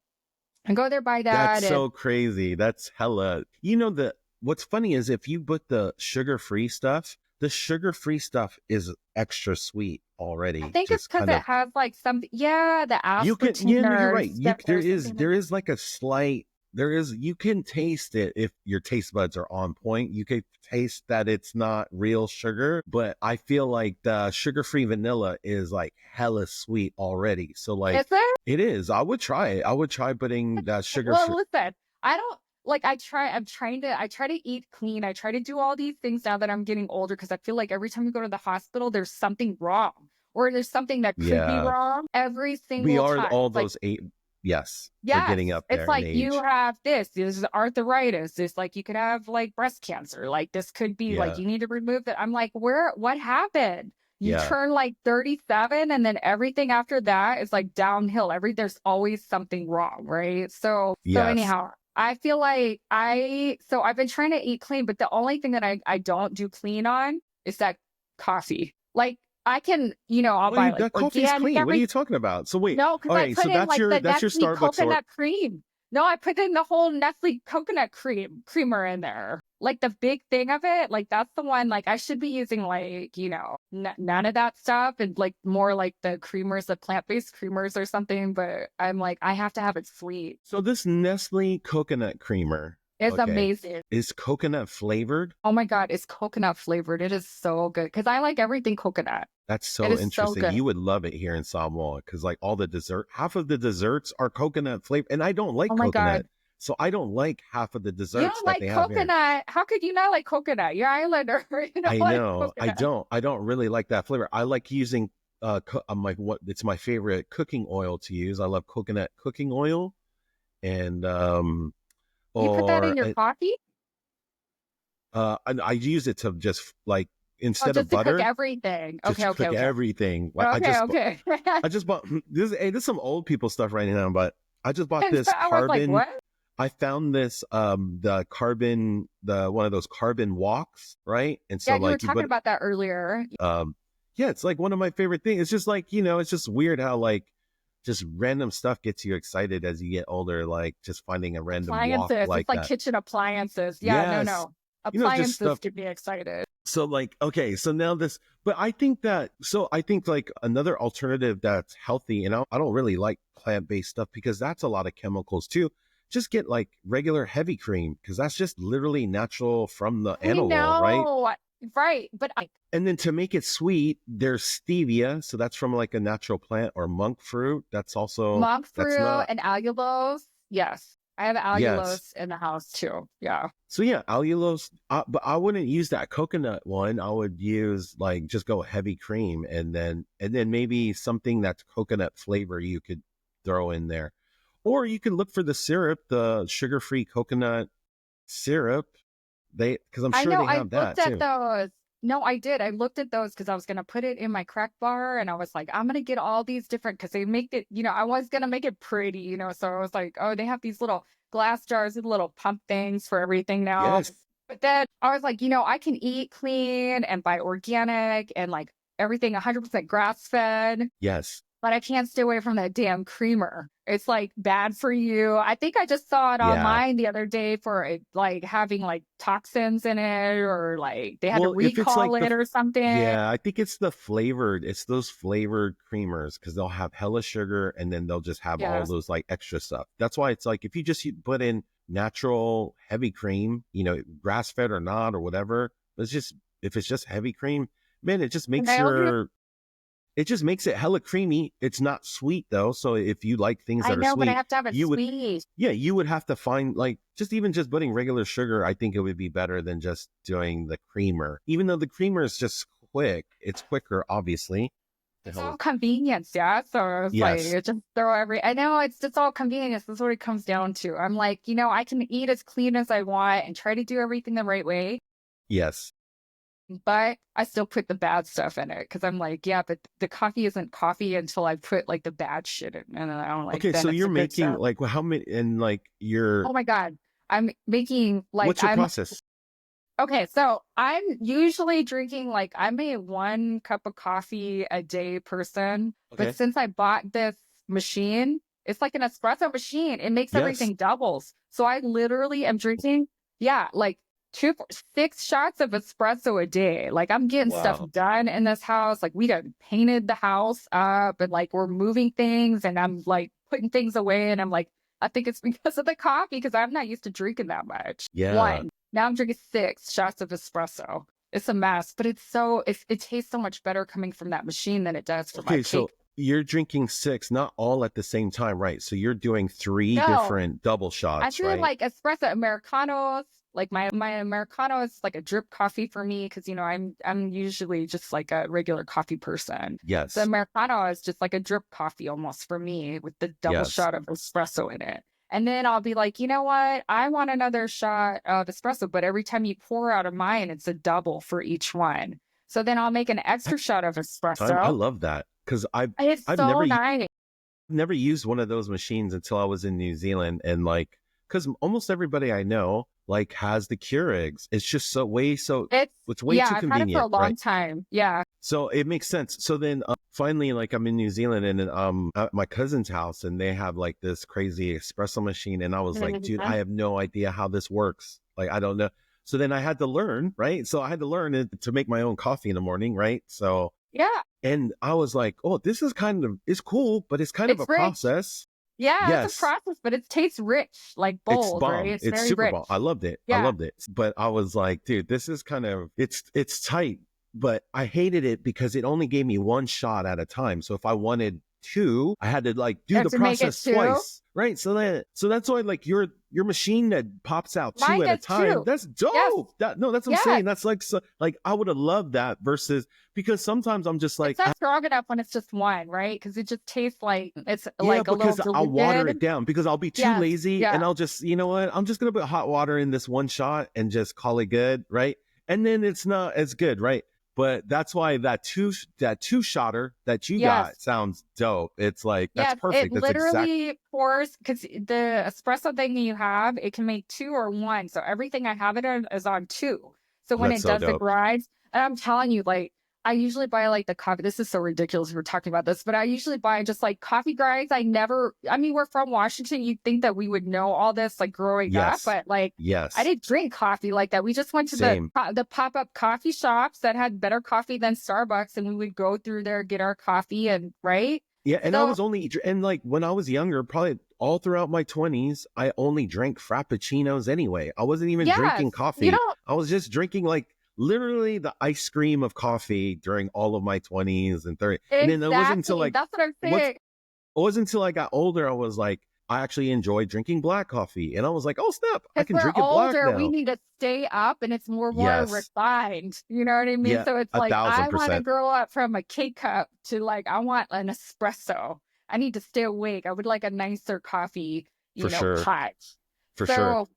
I go there, buy that's that. And so crazy. That's hella. You know, what's funny is if you put the sugar free stuff is extra sweet I already. think it's Just because kind it of, has like something, yeah, the you can, yeah, no, you're right. aspartame You, or something like there is like a slight, there is, you can taste it if your taste buds are on point. You can taste that it's not real sugar, but I feel like the sugar free vanilla is like hella sweet already. So that. Is like, it? it is. I would try it. I would try putting that sugar Well, free. listen, I don't like I try to eat clean. I try to do all these things now that I'm getting older because I feel like every time you go to the hospital, there's something wrong or there's something that could be Yeah. wrong every We single are time. all It's like, those eight. Yes. We're yes, getting up it's there in like you age. have this is arthritis. This like you could have like breast cancer. Like this could be like Yeah. you need to remove that. I'm like, what happened? You Yeah. turn like 37 and then everything after that is like downhill. There's always something wrong, right? So Yes. anyhow, I feel like I've been trying to eat clean, but the only thing that I don't do clean on is that coffee. Like I can, you know, I'll Well, buy like that coffee's organic clean. What are you talking about? So wait. no, because I Okay. put So in like the that's your Nestle Starbucks or, coconut cream. No, I put in the whole Nestle coconut creamer in there. Like the big thing of it, like that's the one, like I should be using like, you know, none of that stuff and like more like the creamers, the plant-based creamers or something. But I'm like, I have to have it sweet. so this Nestle coconut creamer, It's okay, amazing. is coconut flavored. Oh my God, it's coconut flavored. It is so good because I like everything coconut. That's It so is so interesting. good. You would love it here in Samoa because like all the half of the desserts are coconut flavored, and I don't like Oh my God. coconut. So I don't like half of the You desserts don't that like they have here. coconut. How could you not like coconut? You're Islander. You don't I like know. coconut. I don't really like that flavor. I like using I'm like, what, it's my favorite cooking oil to use. I love coconut cooking oil, and You put that in or your coffee? I use it to just like Oh, instead of just to cook butter, everything. just Okay, okay, cook okay. everything. Okay, okay. I just bought this. Hey, this is some old people stuff right now, but I just bought And so this I was like, carbon. what? I found this the one of those carbon woks, right? And Yeah, so you were like you talking put about that earlier. yeah, it's like one of my favorite things. It's just like, it's just weird how like just random stuff gets you excited as you get older, like just finding a random wok Appliances. It's like like that. kitchen appliances. Yeah, no, Yes. no. Just Appliances stuff. get me excited. So like, okay, so now this, but I think like another alternative that's healthy, and I don't really like plant-based stuff because that's a lot of chemicals too. Just get like regular heavy cream because that's just literally natural from the I animal, right? know. Right. But And then to make it sweet, there's stevia. So that's from like a natural plant, or monk fruit. monk That's fruit not, and allulose. Yes. I have yes. allulose in the house too. Yeah. So yeah, allulose, but I wouldn't use that coconut one. I would use like just go heavy cream, and then maybe something that's coconut flavor you could throw in there. Or you can look for the syrup, the sugar-free coconut syrup. Because I'm I sure know. they I have looked that at too. those. No, I did. I looked at those because I was going to put it in my crack bar and I was like, I'm going to get all these different because they make it, I was going to make it pretty, So I was like, oh, they have these little glass jars with little pump things for everything now. Yes, But then I was like, I can eat clean and buy organic and like everything 100% grass fed, yes. but I can't stay away from that damn creamer. It's like bad for you. I think I just saw it Yeah. online the other day for it, like having like toxins in it or like they had to Well, if it's recall like it or something. yeah, I think it's those flavored creamers because they'll have hella sugar and then they'll just have all Yes. those like extra stuff. That's why it's like if you just put in natural heavy cream, grass fed or not or whatever, if it's just heavy cream, man, And I only, it just makes it hella creamy. It's not sweet though. So if you like things I that are know, but I sweet, have to have it you would sweet. yeah, you would have to find like just putting regular sugar. I think it would be better than just doing the creamer. Even though the creamer is just quick, it's quicker, obviously. The It's hell all is convenience, yeah. So it's like yes, it just throw I know it's just all convenience. That's what it comes down to. I'm like, I can eat as clean as I want and try to do everything the right way. yes. But I still put the bad stuff in it because I'm like, yeah, but the coffee isn't coffee until I put like the bad shit in, and then I'm like, Okay, then so it's you're the good making stuff. like how many and like your Oh my God, I'm making like what's your process? okay. So I'm usually drinking like I'm a 1 cup of coffee a day person, but Okay. since I bought this machine, it's like an espresso machine. It makes Yes. everything doubles. So I literally am drinking, yeah, like 6 shots of espresso a day. Like I'm getting stuff Wow. done in this house. Like we done painted the house up and like we're moving things and I'm like putting things away and I'm like, I think it's because of the coffee because I'm not used to drinking that much. Yeah. One. Now I'm drinking 6 shots of espresso. It's a mess, but it tastes so much better coming from that machine than it does from my Okay, cake. so you're drinking six, not all at the same time, right? So you're doing three No, different double I shots, do right? like espresso Americanos. Like my Americano is like a drip coffee for me because I'm usually just like a regular coffee person. So Yes. Americano is just like a drip coffee almost for me with the double Yes. shot of espresso in it. And then I'll be like, you know what? I want another shot of espresso, but every time you pour out of mine, it's a double for each one. So then I'll make an extra shot of Time. I espresso. love that because It's I've so nice. never used one of those machines until I was in New Zealand, and like because almost everybody I know like has the Keurigs. It's just it's way Yeah, too I've had it for a convenient, right? long time. Yeah. So it makes sense. So then finally, like I'm in New Zealand and at my cousin's house, and they have like this crazy espresso machine, and I was like, dude, I have no idea how this works. Like I don't know. So then I had to learn, right? So I had to learn to make my own coffee in the morning, right? So Yeah. and I was like, oh, this is it's cool, but it's kind of It's a rich. process. Yeah, it's a Yes, process, but it tastes rich, like it's bold, right? bomb. It's It's very super rich. bomb. I loved it. I Yeah. loved it. But I was like, dude, this is kind of it's tight. But I hated it because it only gave me one shot at a time. So if I wanted two, I had to like You do have the to make it process 2. twice. Right. So that's why like your machine that pops out two Mine at a does time, 2. that's Yes. dope. No, that's what I'm Yeah. saying. That's like so like I would have loved that versus because sometimes I'm just It's like not strong enough when it's just one, right? Because it just tastes like it's yeah, like a little because I'll water it diluted. down because I'll be too Yes. lazy Yeah. and I'll just, you know what? I'm just going to put hot water in this one shot and just call it good, right? And then it's not as good, right? But that's why that two shotter that you Yes. got sounds dope. It's like, that's Yes, perfect. it That's exact. literally pours because the espresso thing you have, it can make two or one. So everything I have it in is on two. So when That's it so does the dope. grinds, and I'm telling you, like, I usually buy like the coffee. This is so ridiculous. We're talking about this, but I usually buy just like coffee grinds. I mean, we're from Washington. You'd think that we would know all this like growing up, Yes. but like, I Yes. didn't drink coffee like that. We just went to Same. the pop-up coffee shops that had better coffee than Starbucks, and we would go through there, get our coffee, and right. Yeah, and I So was only, and like when I was younger, probably all throughout my 20s, I only drank frappuccinos anyway. I wasn't even yes, drinking you coffee. know, I was just drinking like literally the ice cream of coffee during all of my 20s and 30s. And then it wasn't until exactly. like, That's what I'm once, saying. it wasn't until I got older, I was like, I actually enjoyed drinking black coffee. And I was like, oh, snap, I Because can we're drink it black older, we now. need to stay up and it's more Yes. refined. You know what I mean? Yeah, So it's a like, thousand I want to percent. grow up from a K cup to like, I want an espresso. I need to stay awake. I would like a nicer coffee, For sure. pot. For sure. So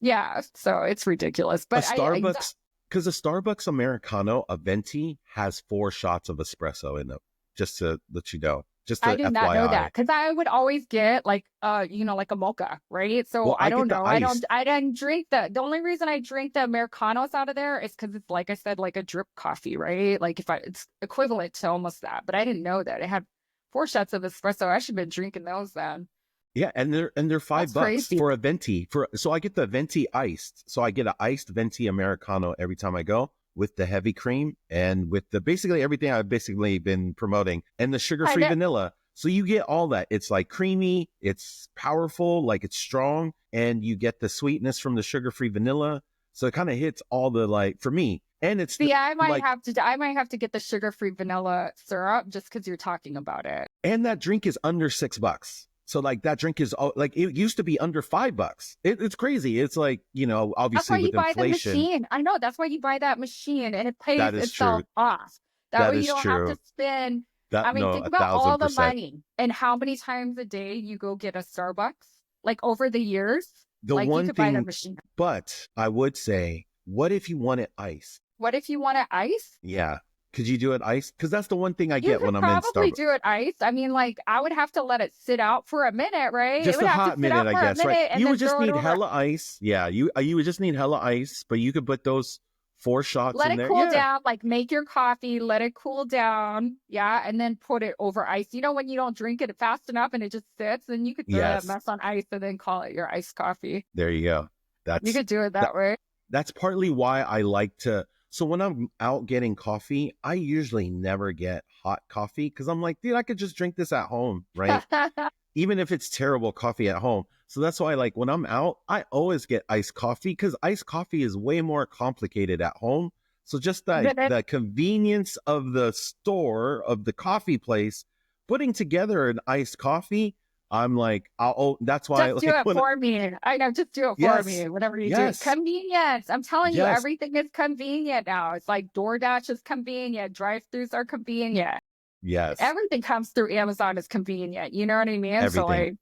yeah, so it's ridiculous. A But Starbucks, because a Starbucks Americano, a venti, has 4 shots of espresso in it. Just to let you know, just I to did not know FYI. that because I would always get like like a mocha, right? So Well, I I don't get the know. iced. I didn't drink the only reason I drink the Americanos out of there is because it's like I said, like a drip coffee, right? Like it's equivalent to almost that. But I didn't know that. It had 4 shots of espresso. I should have been drinking those then. Yeah, and they're That's $5 crazy. for a venti. So I get the venti iced. So I get an iced venti Americano every time I go with the heavy cream and with the basically everything I've basically been promoting and the I sugar-free know. vanilla. So you get all that. It's like creamy, it's powerful, like it's strong, and you get the sweetness from the sugar-free vanilla. So it kind of hits all the like for me. And it's See, like, I might have to get the sugar-free vanilla syrup just because you're talking about it. and that drink is under $6. So like that drink is like it used to be under $5. It's crazy. It's like, That's why obviously you with buy the inflation, machine. I know. That's why you buy that machine and it pays that is true. itself off. That That way you is don't have true. to spend. That I mean, no, think a about thousand all the percent. money and how many times a day you go get a Starbucks. Like over the years, The like you one could buy the thing, machine. but I would say, what if you want it iced? What if you want it iced? Yeah. Could you do it iced? Because that's the one thing I You get could when I'm in probably Starbucks. do it iced. I mean, like I would have to let it sit out for a minute, right? It Just would a have to hot sit minute, out I for a guess, right? minute and You then would just throw it need over. hella ice. Yeah, you would just need hella ice, but you could put those 4 shots Let in it there. cool Yeah. down, like make your coffee, let it cool down. Yeah. And then put it over ice. You know, when you don't drink it fast enough and it just sits, then you could throw that Yes. mess on ice and then call it your iced coffee. There you go. You That's could do it that. that way. That's partly why I like to. So when I'm out getting coffee, I usually never get hot coffee because I'm like, dude, I could just drink this at home, right? Even if it's terrible coffee at home. So that's why, like, when I'm out, I always get iced coffee because iced coffee is way more complicated at home. So just that the convenience of the store, of the coffee place, putting together an iced coffee, I'm like, that's why, Just do like, it for me. I know, just do it for yes, me. Whatever you do. yes, Convenience. I'm telling you, yes, everything is convenient now. It's like DoorDash is convenient. Drive-throughs are convenient. yes, Everything comes through Amazon is convenient. You know what I mean? So everything, like,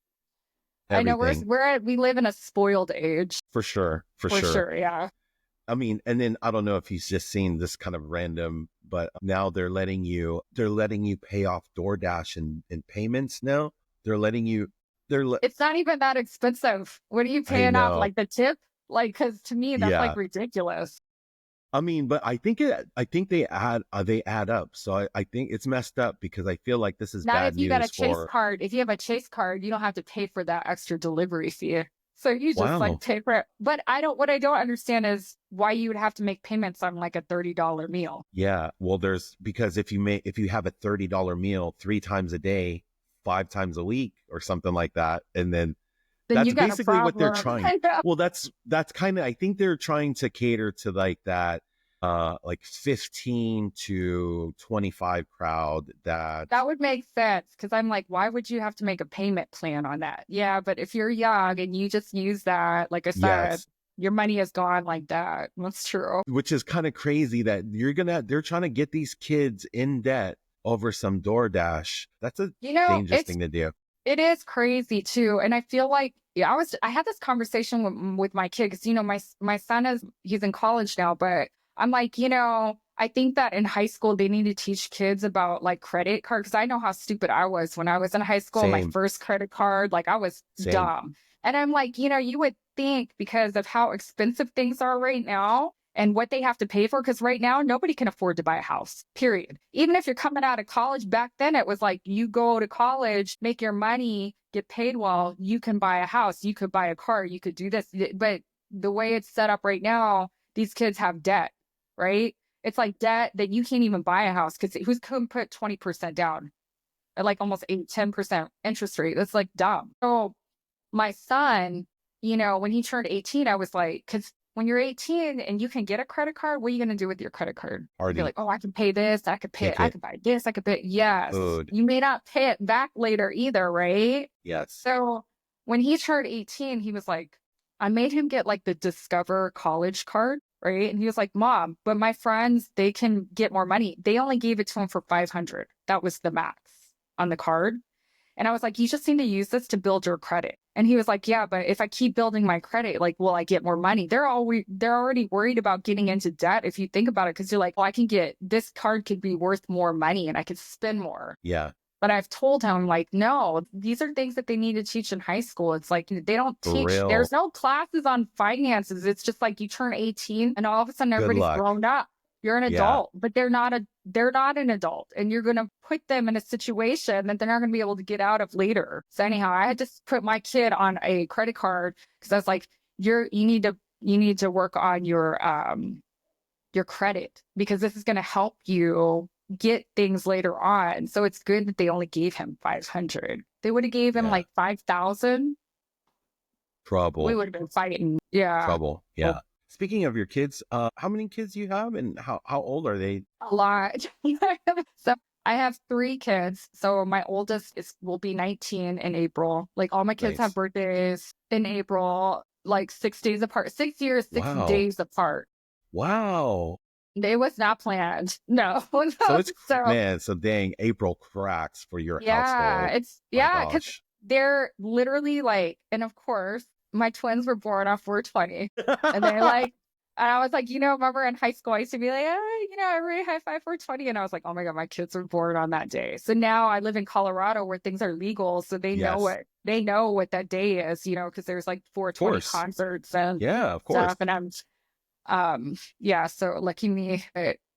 I know everything, we live in a spoiled age for sure, for for sure. sure. Yeah. I mean, and then I don't know if he's just seen this kind of random, but now they're letting you pay off DoorDash in payments now. They're letting you, It's not even that expensive. What are you I paying off? know. Like the tip? Like, because to me, that's Yeah. like ridiculous. I mean, but I think they add up. So I think it's messed up because I feel like this is Not bad if you got a news Chase for, card. If you have a Chase card, you don't have to pay for that extra delivery fee. So you just like wow. pay for it. But what I don't understand is why you would have to make payments on like a $30 meal. Yeah. Well, because if you have a $30 meal 3 times a day, 5 times a week or something like that, and then Then that's you got a basically what they're problem. trying. Well, that's kind of, I think they're trying to cater to like that, like 15 to 25 crowd that, That would make sense because I'm like, why would you have to make a payment plan on that? Yeah, but if you're young and you just use that, like I said, yes, your money is gone like that. That's true. which is kind of crazy that they're trying to get these kids in debt over some DoorDash. That's a dangerous thing to do. It is crazy too. And I feel like, yeah, I had this conversation with my kid because, my son he's in college now, but I'm like, I think that in high school, they need to teach kids about like credit card. Cause I know how stupid I was when I was in high school. My Same, first credit card, like I was same. dumb. And I'm like, you would think because of how expensive things are right now and what they have to pay for. Cause right now, nobody can afford to buy a house, period. Even if you're coming out of college, back then it was like you go to college, make your money, get paid well, you can buy a house, you could buy a car, you could do this. But the way it's set up right now, these kids have debt, right? It's like debt that you can't even buy a house because who's going to put 20% down at like almost 10% interest rate? That's like dumb. So my son, when he turned 18, I was like, because when you're 18 and you can get a credit card, what are you going to do with your credit card? You're like, oh, I can pay this, I could pay it, Kick I it. could buy this, I could pay. Yes. Good. You may not pay it back later either, right? Yes. So when he turned 18, he was like, I made him get like the Discover college card, right? And he was like, Mom, but my friends, they can get more money. They only gave it to him for 500. That was the max on the card. And I was like, you just need to use this to build your credit. And he was like, yeah, but if I keep building my credit, like, will I get more money? They're already worried about getting into debt if you think about it, because you're like, well, this card could be worth more money and I could spend more. Yeah. But I've told him, like, no, these are things that they need to teach in high school. It's like they don't teach. There's no classes on finances. It's just like you turn 18 and all of a sudden everybody's grown up. You're an adult, but they're not an adult. And you're going to put them in a situation that they're not going to be able to get out of later. So anyhow, I had to put my kid on a credit card because I was like, you need to work on your credit, because this is going to help you get things later on. So it's good that they only gave him 500. They would have gave him like 5,000. Trouble. We would have been fighting. Yeah. Trouble. Yeah. Oh. Speaking of your kids, how many kids do you have and how old are they? A lot. So I have 3 kids. So my oldest will be 19 in April. Like all my kids have birthdays in April, like 6 days apart, 6 years, 6 days apart. Wow. It was not planned. No. So dang, April cracks for your household. Because they're literally like, and of course, my twins were born on 420. And they're like, and I was like, remember in high school, I used to be like, every high five 420. And I was like, oh my God, my kids were born on that day. So now I live in Colorado where things are legal. So they know what that day is, because there's like 420 concerts and of course. Stuff. And I'm so lucky me.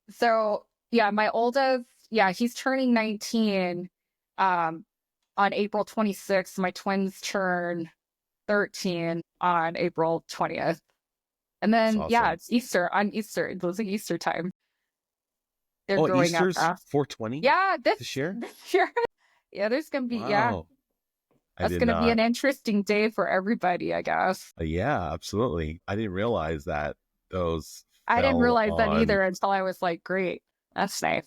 So my oldest, he's turning 19 on April 26th. My twins turn 13 on April 20th. And then it's Easter on Easter. It was like Easter time. They're growing Easter's up 420? Yeah, this year? Yeah, there's gonna be that's gonna be an interesting day for everybody, I guess. Yeah, absolutely. I didn't realize that. I didn't realize that either until I was like, great, that's nice.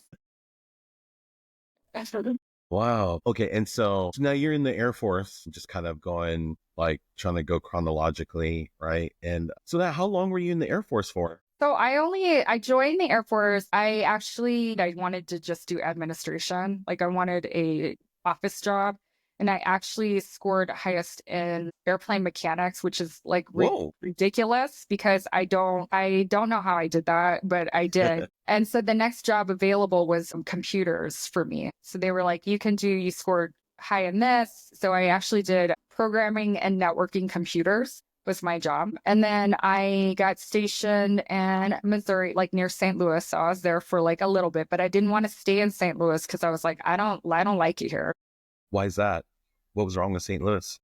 Wow. Okay. And so now you're in the Air Force, just kind of going, like trying to go chronologically, right? And so how long were you in the Air Force for? So I joined the Air Force. I wanted to just do administration. Like I wanted a office job. And I actually scored highest in airplane mechanics, which is like ridiculous because I don't know how I did that, but I did. And so the next job available was computers for me. So they were like, you scored high in this. So I actually did programming and networking computers was my job. And then I got stationed in Missouri, like near St. Louis. So I was there for like a little bit, but I didn't want to stay in St. Louis because I was like, I don't like it here. Why is that? What was wrong with St. Louis?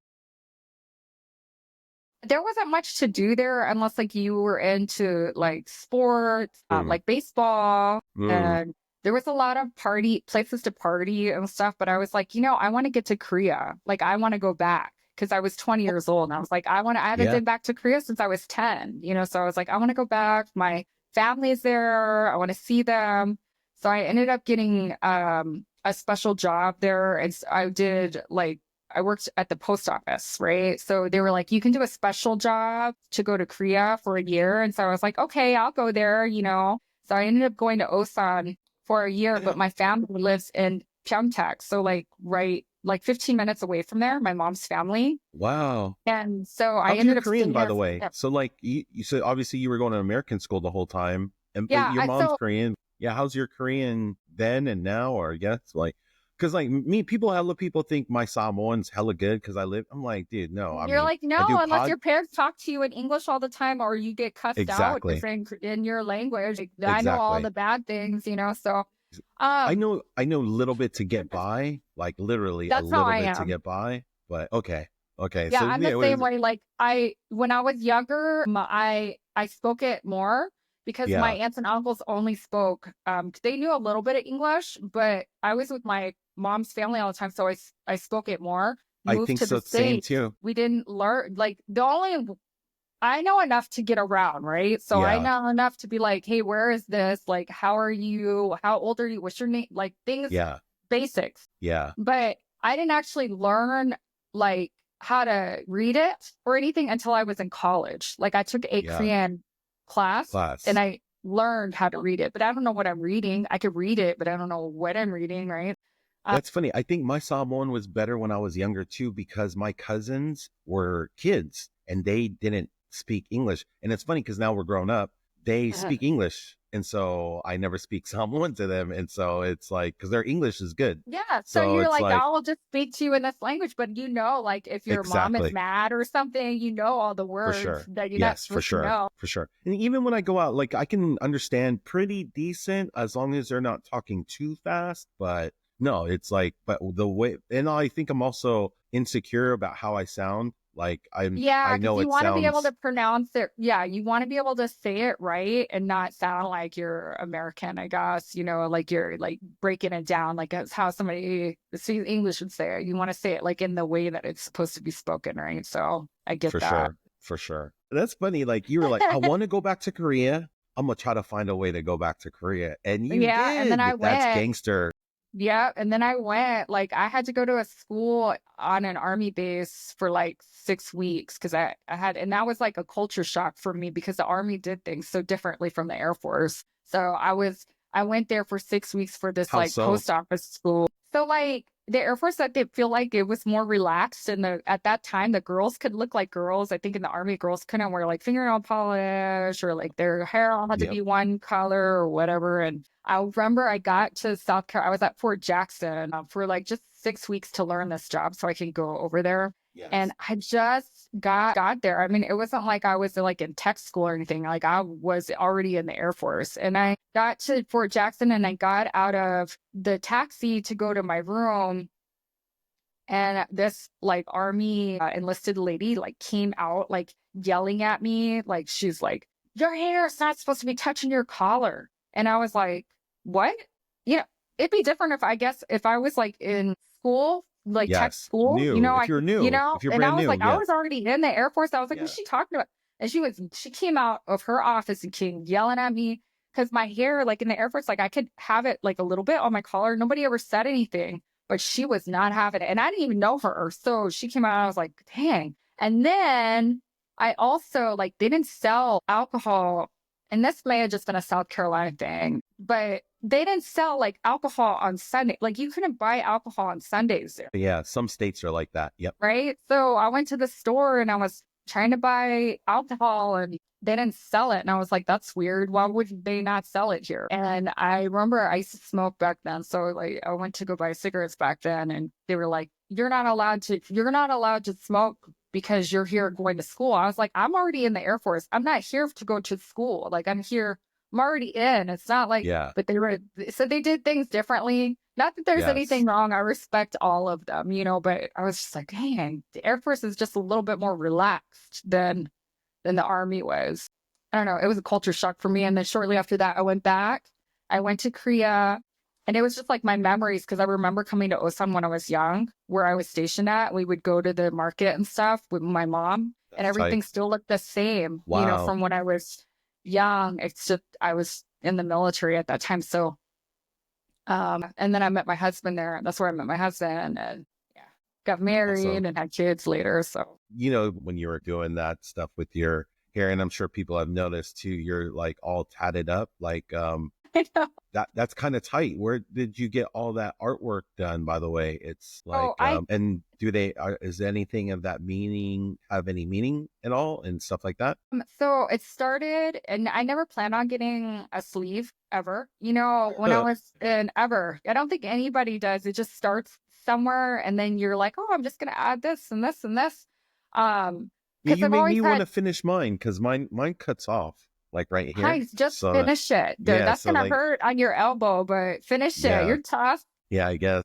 There wasn't much to do there unless like you were into like sports, like baseball. And there was a lot of places to party and stuff. But I was like, I want to get to Korea. Like, I want to go back because I was 20 years old. And I was like, I haven't been back to Korea since I was 10, so I was like, I want to go back. My family's there. I want to see them. So I ended up getting a special job there. And I worked at the post office, right? So they were like, you can do a special job to go to Korea for a year. And so I was like, okay, I'll go there, So I ended up going to Osan for a year, but my family lives in Pyeongtaek. So like 15 minutes away from there, my mom's family. Wow. And so I ended up Korean, by the way. So like you said, obviously you were going to American school the whole time. And your mom's Korean. yeah, how's your Korean then and now? Or yes, like, because like me, people think my Samoan's hella good because I live. I'm like, dude, no. I You're mean, like, I do no, unless pod. your parents talk to you in English all the time or you get cussed out Exactly, in your language. Like, I know all exactly. the bad things, you know. So I um know, I know a little bit to get by, like literally a that's how little I bit to am. get by. But okay, okay. Yeah, So I'm yeah, the it same was, way. Like when I was younger, I spoke it more because my yeah. aunts and uncles only spoke. They knew a little bit of English, but I was with my mom's family all the time, so I spoke it more. I Moved think to the so. Same States, too. we didn't learn like the only I know enough to get around, right? So I Yeah, know enough to be like, hey, where is this? Like, how are you? How old are you? What's your name? Like things, yeah, basics. yeah. But I didn't actually learn like how to read it or anything until I was in college. Like I took a Yeah, Korean class and class. I learned how to read it, but I don't know what I'm reading. I could read it, but I don't know what I'm reading, right? Uh, That's funny. I think my Samoan was better when I was younger too, because my cousins were kids and they didn't speak English. And it's funny because now we're grown up, they speak English. And so I never speak Samoan to them. And so it's like, because their English is good. Yeah, so So you're it's like, like, I'll just speak to you in this language, but you know, like if your mom is exactly. mad or something, you know all the For words sure. that you're not Yes, for supposed to sure. know. For sure. And even when I go out, like I can understand pretty decent as long as they're not talking too fast. But no, it's like, but the way, and I think I'm also insecure about how I sound. Like Yeah, I because know you it want to be able sounds, to pronounce it. Yeah, you want to be able to say it right and not sound like you're American, I guess, you know, like you're like breaking it down, like that's how somebody speaks English would say it. You want to say it like in the way that it's supposed to be spoken, right? So I get for that. sure. For sure. That's funny. Like you were like, I want to go back to Korea. I'm gonna try to find a way to go back to Korea. And you Yeah, and then I did. That's went. gangster. Yeah, and then I went, like, I had to go to a school on an army base for like 6 weeks because I had, and that was like a culture shock for me because the army did things so differently from the Air Force. So I went there for 6 weeks for this How like so? post office school. So like the Air Force, I did feel like it was more relaxed, and at that time the girls could look like girls. I think in the army, girls couldn't wear like fingernail polish or like their hair all had to Yep. be one color or whatever. And I remember I got to South Carolina. I was at Fort Jackson for like just 6 weeks to learn this job so I can go over there. And Yes. I just got there. I mean, it wasn't like I was like in tech school or anything. Like I was already in the Air Force. And I got to Fort Jackson and I got out of the taxi to go to my room. And this like army enlisted lady like came out like yelling at me. Like she's like, your hair is not supposed to be touching your collar. And I was like, what? You know, it'd be different if I guess if I was like in school, like tech Yes. school, you New. know, If I you're could, you new, know, if you're and I brand was new, like, I yeah. was already in the Air Force. I was like, what's Yeah. she talking about? And she came out of her office and came yelling at me because my hair, like in the Air Force, like I could have it like a little bit on my collar. Nobody ever said anything, but she was not having it. And I didn't even know her. So she came out and I was like, dang. And then I also like they didn't sell alcohol. And this may have just been a South Carolina thing, but they didn't sell like alcohol on Sunday. Like you couldn't buy alcohol on Sundays there, Yeah. Some states are like that. Yep. right? So I went to the store and I was trying to buy alcohol and they didn't sell it. And I was like, that's weird. Why would they not sell it here? And I remember I used to smoke back then. So like I went to go buy cigarettes back then and they were like, you're not allowed to smoke because you're here going to school. I was like, I'm already in the Air Force. I'm not here to go to school. Like I'm already in. It's not like, Yeah. but so they did things differently. Not that there's Yes. anything wrong. I respect all of them, you know, but I was just like, dang, the Air Force is just a little bit more relaxed than the Army was. I don't know. It was a culture shock for me. And then shortly after that, I went back. I went to Korea. And it was just like my memories because I remember coming to Osan when I was young, where I was stationed at. We would go to the market and stuff with my mom, and That's tight. everything still looked the same, you know, Wow. from when I was young. It's just I was in the military at that time. So and then I met my husband there. That's where I met my husband and yeah, got Awesome. married and had kids later. So You know, when you were doing that stuff with your hair, and I'm sure people have noticed too, you're like all tatted up. Like, I know. That's kind of tight. Where did you get all that artwork done, by the way? It's like, So I and is anything of that meaning have any meaning at all and stuff like that? So it started, and I never planned on getting a sleeve ever. When I was in ever, I don't think anybody does. It just starts somewhere, and then you're like, oh, I'm just gonna add this and this and this. Yeah, Because you I've made always me want had to finish mine because mine cuts off like right here. Heinz, just So finish it. yeah, That's so gonna like hurt on your elbow, but finish it. yeah, You're tough. yeah, I guess.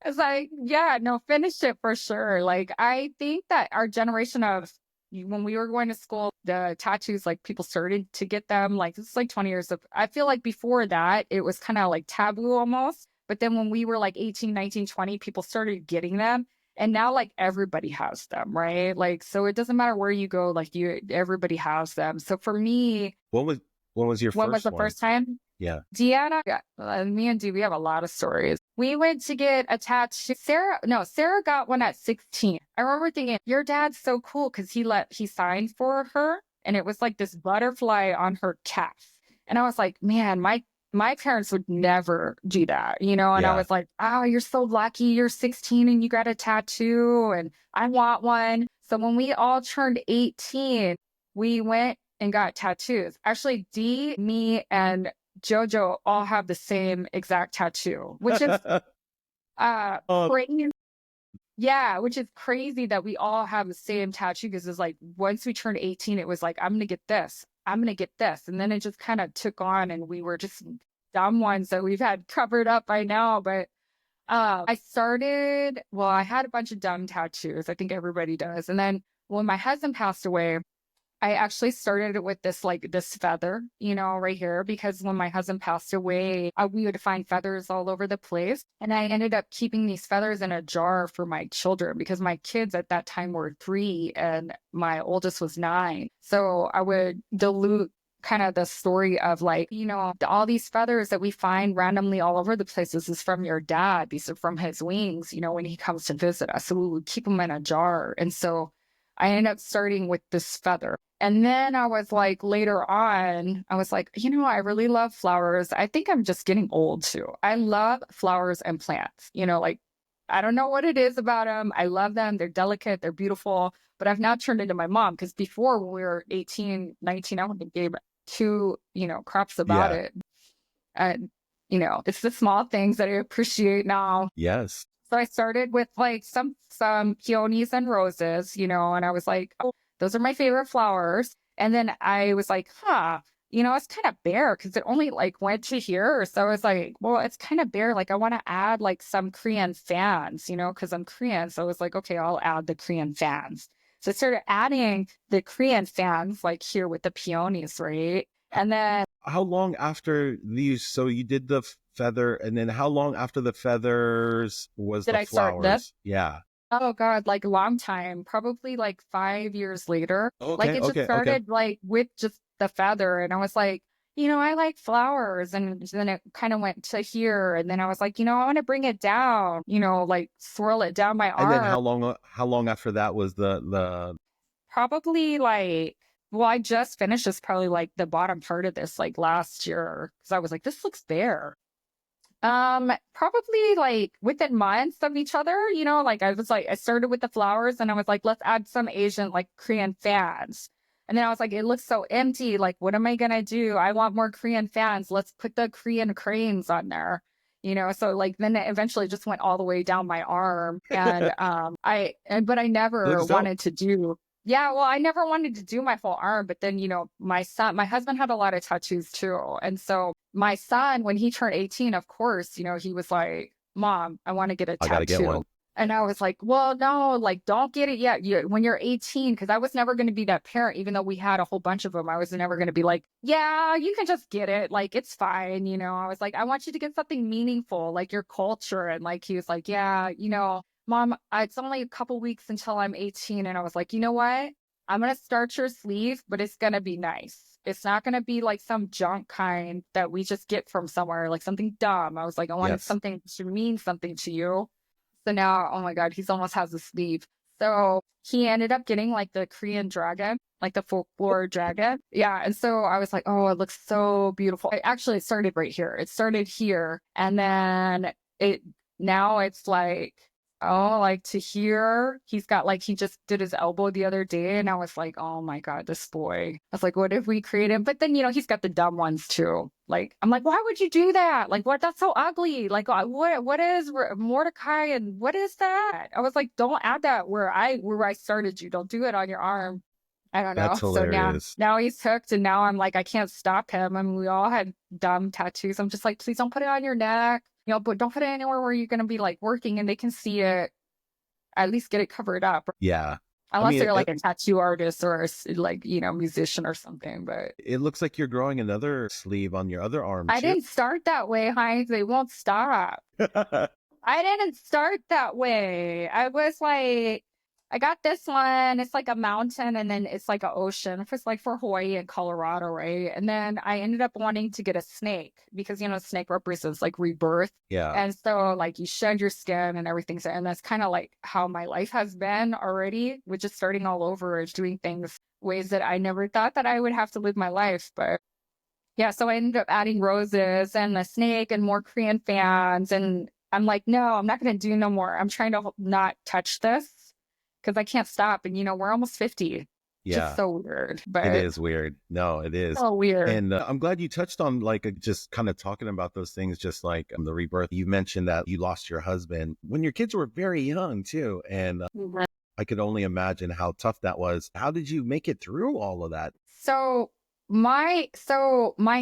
It's like, yeah, no, finish it for sure. Like, I think that our generation of when we were going to school, the tattoos, like people started to get them. Like, this is like 20 years of, I feel like before that, it was kind of like taboo almost. But then when we were like 18, 19, 20, people started getting them. And now like everybody has them, right? Like, so it doesn't matter where you go, like everybody has them. So for me, What was what was your when was first the one? first time? Yeah. Deanna, me and Dee, we have a lot of stories. We went to get a tattoo. Sarah got one at 16. I remember thinking, your dad's so cool because he signed for her, and it was like this butterfly on her calf. And I was like, man, my parents would never do that, And I Yeah. was like, oh, you're so lucky. You're 16 and you got a tattoo, and I want one. So when we all turned 18, we went and got tattoos. Actually, Dee, me, and Jojo all have the same exact tattoo, which is Oh, crazy. Yeah, which is crazy that we all have the same tattoo because it's like once we turned 18, it was like, I'm gonna get this, I'm gonna get this. And then it just kind of took on, and we were just dumb ones that we've had covered up by now. But I had a bunch of dumb tattoos. I think everybody does. And then when my husband passed away, I actually started it with this feather, right here, because when my husband passed away, we would find feathers all over the place. And I ended up keeping these feathers in a jar for my children because my kids at that time were 3 and my oldest was 9. So I would dilute kind of the story of like, all these feathers that we find randomly all over the place. This is from your dad. These are from his wings, when he comes to visit us. So we would keep them in a jar. And so I ended up starting with this feather. And then I was like, later on, I was like, I really love flowers. I think I'm just getting old too. I love flowers and plants, like, I don't know what it is about them. I love them. They're delicate. They're beautiful. But I've now turned into my mom because before when we were 18, 19, I wouldn't have gave two, crops about yeah. it. And, it's the small things that I appreciate now. Yes. So I started with like some peonies and roses, and I was like, oh, those are my favorite flowers. And then I was like, it's kind of bare because it only like went to here. So I was like, well, it's kind of bare. Like I want to add like some Korean fans, because I'm Korean. So I was like, okay, I'll add the Korean fans. So I started adding the Korean fans like here with the peonies, right? And then How long after these? So you did the feather, and then how long after the feathers was did the I start this? flowers? Yeah. Oh God, like a long time, probably like 5 years later. Like Okay. it just Okay. Okay. started like with just the feather. And I was like, I like flowers. And then it kind of went to here. And then I was like, I want to bring it down, like swirl it down my And then arm. how long after that was the Probably like, well, I just finished this probably like the bottom part of this like last year. Cause I was like, this looks bare. Probably like within months of each other, like I started with the flowers and I was like, let's add some Asian like Korean fans. And then I was like, it looks so empty. Like, what am I gonna do? I want more Korean fans. Let's put the Korean cranes on there. So like then it eventually just went all the way down my arm. And but I never looks dope. wanted to do yeah, well, I never wanted to do my whole arm, but then, my husband had a lot of tattoos too. And so my son, when he turned 18, of course, he was like, Mom, I want to get a I gotta get one. tattoo. And I was like, well, no, like, don't get it yet. When you're 18, because I was never going to be that parent, even though we had a whole bunch of them. I was never going to be like, yeah, you can just get it. Like, it's fine. I was like, I want you to get something meaningful, like your culture. And like, he was like, yeah, Mom, it's only a couple weeks until I'm 18. And I was like, you know what? I'm going to start your sleeve, but it's going to be nice. It's not going to be like some junk kind that we just get from somewhere, like something dumb. I was like, I wanted Yes. something to mean something to you. So now, oh my God, he's almost has a sleeve. So he ended up getting like the Korean dragon, like the folklore dragon. Yeah. And so I was like, oh, it looks so beautiful. It started right here. It started here. And then now it's like, oh, like to here, he's got like, he just did his elbow the other day. And I was like, oh my God, this boy. I was like, what if we create him? But then, he's got the dumb ones too. Like, I'm like, why would you do that? Like, what? That's so ugly. Like, what is Mordecai and what is that? I was like, don't add that where I started you. Don't do it on your arm. I don't know. That's So hilarious. now he's hooked, and now I'm like, I can't stop him. I mean, we all had dumb tattoos. I'm just like, please don't put it on your neck, but don't put it anywhere where you're gonna be like working and they can see it. At least get it covered up. Yeah. Unless you're like a tattoo artist or like, musician or something. But it looks like you're growing another sleeve on your other arm. I didn't start that way, Heinz. They won't stop. I didn't start that way. I was like, I got this one. It's like a mountain and then it's like an ocean. It's like for Hawaii and Colorado, right? And then I ended up wanting to get a snake because, snake represents like rebirth. Yeah. And so like you shed your skin and everything. And that's kind of like how my life has been already, with just starting all over, doing things ways that I never thought that I would have to live my life. But yeah, so I ended up adding roses and a snake and more Korean fans. And I'm like, no, I'm not going to do no more. I'm trying to not touch this because I can't stop. And, we're almost 50. Yeah. Just so weird. But it is weird. No, it is. So weird. And I'm glad you touched on like just kind of talking about those things, just like the rebirth. You mentioned that you lost your husband when your kids were very young too. And I could only imagine how tough that was. How did you make it through all of that? So my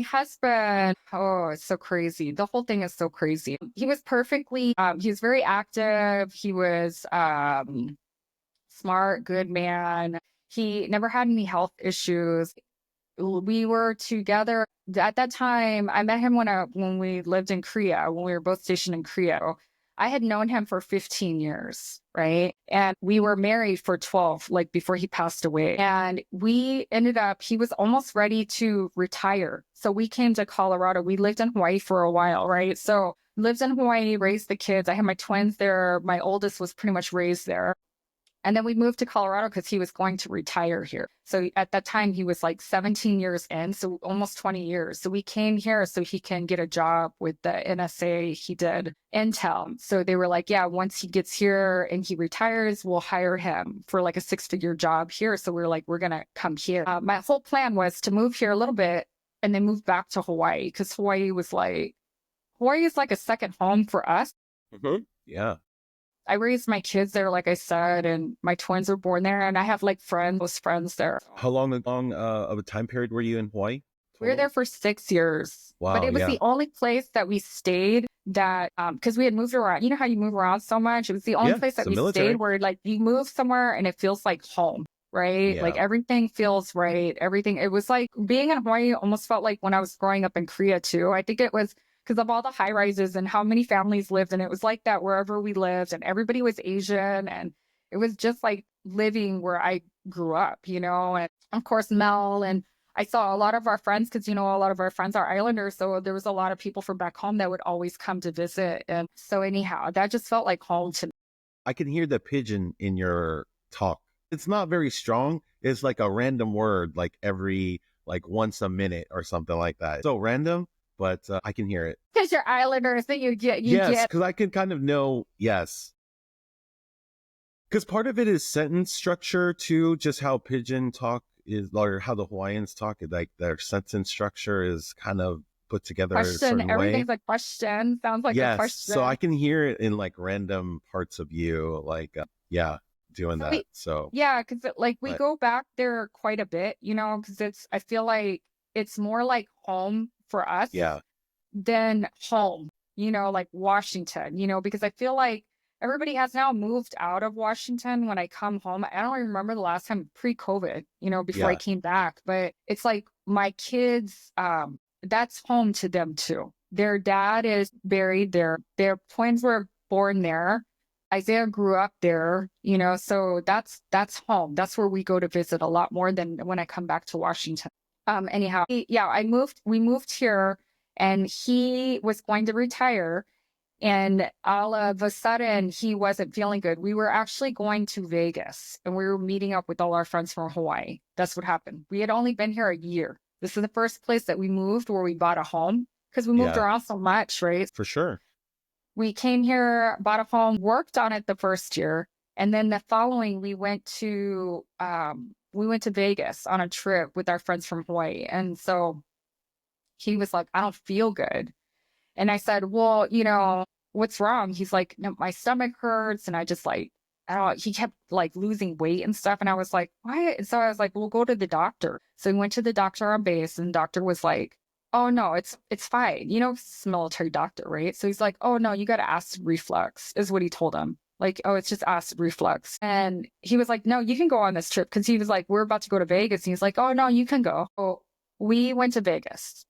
husband, oh, it's so crazy. The whole thing is so crazy. He was he was very active. He was smart, good man. He never had any health issues. We were together at that time. I met him when we lived in Korea, when we were both stationed in Korea. I had known him for 15 years, right? And we were married for 12, like before he passed away. And he was almost ready to retire. So we came to Colorado. We lived in Hawaii for a while, right? So lived in Hawaii, raised the kids. I had my twins there. My oldest was pretty much raised there. And then we moved to Colorado because he was going to retire here. So at that time, he was like 17 years in, so almost 20 years. So we came here so he can get a job with the NSA. He did Intel. So they were like, yeah, once he gets here and he retires, we'll hire him for like a 6-figure job here. So we're like, we're going to come here. My whole plan was to move here a little bit and then move back to Hawaii because Hawaii is like a second home for us. Mm-hmm. Yeah. I raised my kids there, like I said, and my twins were born there, and I have like close friends there. How long of a time period were you in Hawaii? We were there for 6 years. Wow, but it was the only place that we stayed that, because we had moved around. You know how you move around so much? It was the only place that we stayed where like you move somewhere and it feels like home, right? Yeah. Like everything feels right. It was like being in Hawaii almost felt like when I was growing up in Korea too. I think it was because of all the high rises and how many families lived. And it was like that wherever we lived, and everybody was Asian. And it was just like living where I grew up, and of course, Mel. And I saw a lot of our friends because, a lot of our friends are islanders. So there was a lot of people from back home that would always come to visit. And so anyhow, that just felt like home to me. I can hear the pigeon in your talk. It's not very strong. It's like a random word, like once a minute or something like that. So random. But I can hear it. Because you're islanders, that you get. Yes, because I can kind of know, yes. Because part of it is sentence structure too, just how pigeon talk is, or how the Hawaiians talk, like their sentence structure is kind of put together a certain way. Everything's a question. Sounds like a question. So I can hear it in like random parts of you, like, doing that. Yeah, because we go back there quite a bit, because I feel like it's more like home for us than home, like Washington, because I feel like everybody has now moved out of Washington. When I come home, I don't remember the last time pre-COVID, before I came back, but it's like my kids, that's home to them too. Their dad is buried there. Their twins were born there. Isaiah grew up there, so that's home. That's where we go to visit a lot more than when I come back to Washington. Anyhow, we moved here and he was going to retire. And all of a sudden, he wasn't feeling good. We were actually going to Vegas and we were meeting up with all our friends from Hawaii. That's what happened. We had only been here a year. This is the first place that we moved where we bought a home because we moved Yeah, around so much, right? for sure. We came here, bought a home, worked on it the first year. And then the following, we went to Vegas on a trip with our friends from Hawaii. And so he was like, I don't feel good. And I said, well, what's wrong? He's like, no, my stomach hurts. And I just like, I don't, he kept like losing weight and stuff. And I was like, why? And so I was like, we'll go to the doctor. So we went to the doctor on base and the doctor was like, oh no, it's fine. It's a military doctor, right? So he's like, oh no, you got acid reflux is what he told him. Like, oh, it's just acid reflux. And he was like, no, you can go on this trip. Cause he was like, we're about to go to Vegas. And he's like, oh no, you can go. So we went to Vegas.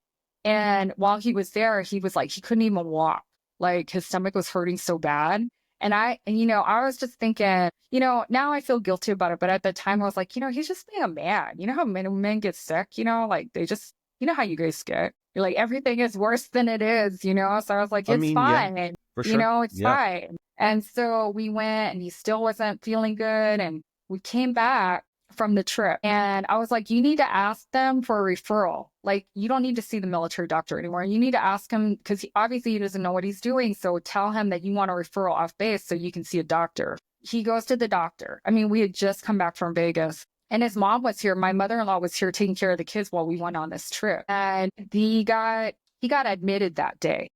And while he was there, he was like, he couldn't even walk. Like his stomach was hurting so bad. And I was just thinking, now I feel guilty about it. But at the time I was like, he's just being a man. You know how men get sick, like they just, how you guys get. You're like, everything is worse than it is, So I was like, I it's mean, fine. yeah, for sure. It's Yeah. fine. And so we went and he still wasn't feeling good. And we came back from the trip. And I was like, you need to ask them for a referral. Like, you don't need to see the military doctor anymore. You need to ask him because obviously he doesn't know what he's doing. So tell him that you want a referral off base so you can see a doctor. He goes to the doctor. I mean, we had just come back from Vegas and his mom was here. My mother-in-law was here taking care of the kids while we went on this trip. And he got admitted that day.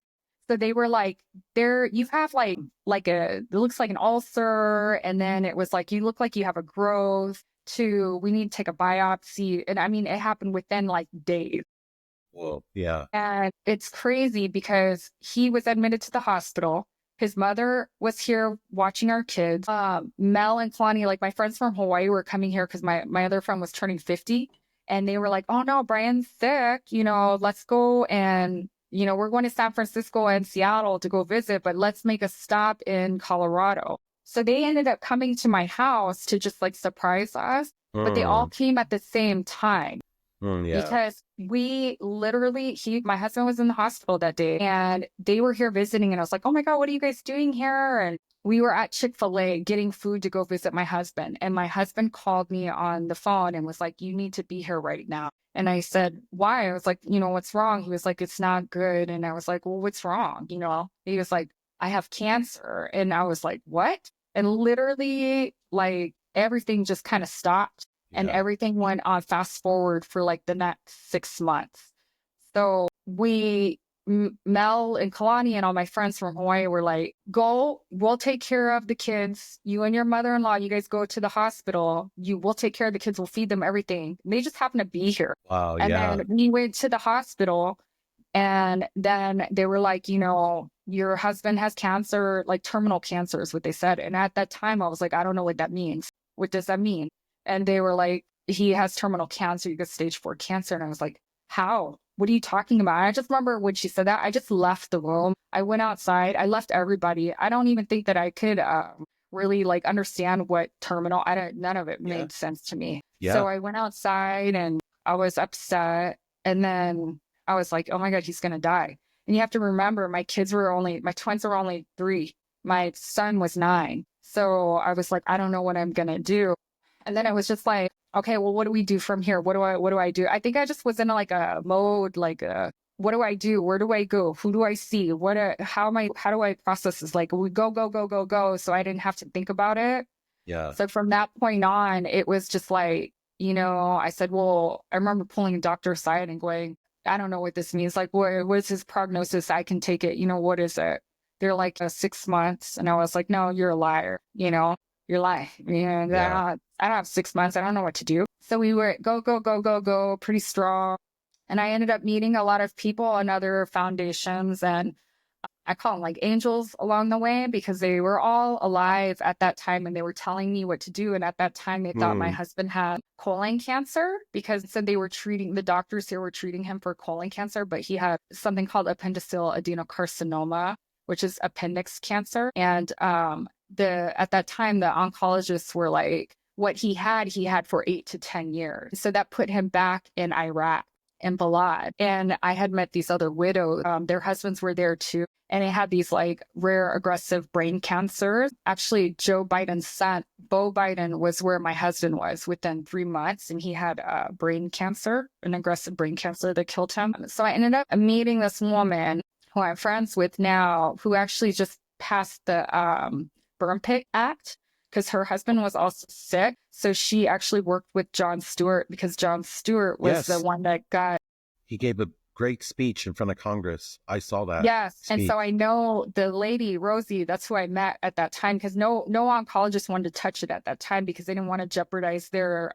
So they were like, you have like it looks like an ulcer. And then it was like, you look like you have a growth. We need to take a biopsy. And I mean, it happened within like days. Well, yeah. And it's crazy because he was admitted to the hospital. His mother was here watching our kids. Mel and Kalani, like my friends from Hawaii were coming here because my other friend was turning 50. And they were like, oh no, Brian's sick. Let's go and, we're going to San Francisco and Seattle to go visit, but let's make a stop in Colorado. So they ended up coming to my house to just like surprise us, but they all came at the same time. Yeah. Because we literally, my husband was in the hospital that day and they were here visiting and I was like, oh my God, what are you guys doing here? And we were at Chick-fil-A getting food to go visit my husband. And my husband called me on the phone and was like, you need to be here right now. And I said, why? I was like, what's wrong? He was like, it's not good. And I was like, well, what's wrong? He was like, I have cancer. And I was like, what? And literally like everything just kind of stopped. And everything went on fast forward for like the next 6 months. So Mel and Kalani and all my friends from Hawaii were like, go, we'll take care of the kids. You and your mother-in-law, you guys go to the hospital. We'll take care of the kids. We'll feed them everything. And they just happen to be here. Wow. And Yeah. then we went to the hospital and then they were like, your husband has cancer, like terminal cancer is what they said. And at that time I was like, I don't know what that means. What does that mean? And they were like, he has terminal cancer. You got stage 4 cancer. And I was like, how? What are you talking about? And I just remember when she said that, I just left the room. I went outside. I left everybody. I don't even think that I could really like understand what terminal. None of it made sense to me. Yeah. So I went outside and I was upset. And then I was like, oh my God, he's going to die. And you have to remember, my twins were only 3. My son was 9. So I was like, I don't know what I'm going to do. And then I was just like, okay, well, what do we do from here? What do I do? I think I just was in like a mode, like, what do I do? Where do I go? Who do I see? How do I process this? Like, we go, go, go, go, go. So I didn't have to think about it. Yeah. So from that point on, it was just like, I said, well, I remember pulling a doctor aside and going, I don't know what this means. Like, what's his prognosis? I can take it. What is it? They're like 6 months. And I was like, no, you're a liar. You're lying. I don't have 6 months. I don't know what to do. So we were go, go, go, go, go, pretty strong. And I ended up meeting a lot of people on other foundations. And I call them like angels along the way because they were all alive at that time and they were telling me what to do. And at that time, they thought my husband had colon cancer because it said the doctors here were treating him for colon cancer, but he had something called appendiceal adenocarcinoma, which is appendix cancer. And at that time, the oncologists were like, what he had for 8 to 10 years. So that put him back in Iraq. in Balad. And I had met these other widows. Their husbands were there too. And they had these like rare aggressive brain cancers. Actually, Joe Biden's son, Beau Biden, was where my husband was within 3 months. And he had brain cancer, an aggressive brain cancer that killed him. So I ended up meeting this woman who I'm friends with now, who actually just passed the Burn Pit Act because her husband was also sick. So she actually worked with Jon Stewart because Jon Stewart was the one that got... He gave a great speech in front of Congress. I saw that. Yes. speech. And so I know the lady, Rosie, that's who I met at that time, because no oncologist wanted to touch it at that time because they didn't want to jeopardize their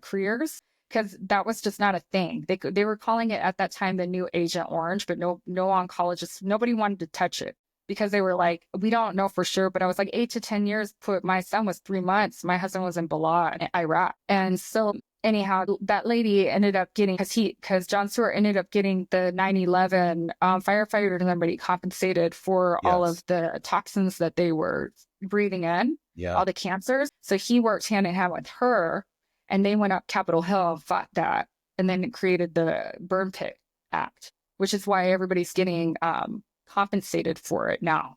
careers, because that was just not a thing. They were calling it at that time the new Agent Orange, but no oncologists, nobody wanted to touch it because they were like, we don't know for sure. But I was like 8 to 10 years. My son was 3 months. My husband was in Balad, Iraq. And so anyhow, that lady ended up getting, because Jon Stewart ended up getting the 9/11 firefighters and everybody compensated for all of the toxins that they were breathing in, all the cancers. So he worked hand in hand with her, and they went up Capitol Hill and fought that, and then it created the Burn Pit Act, which is why everybody's getting compensated for it now.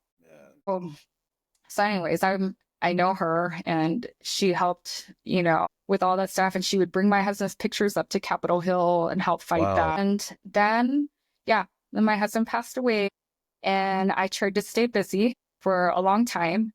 So anyways, I know her, and she helped, with all that stuff. And she would bring my husband's pictures up to Capitol Hill and help fight that. And then my husband passed away, and I tried to stay busy for a long time.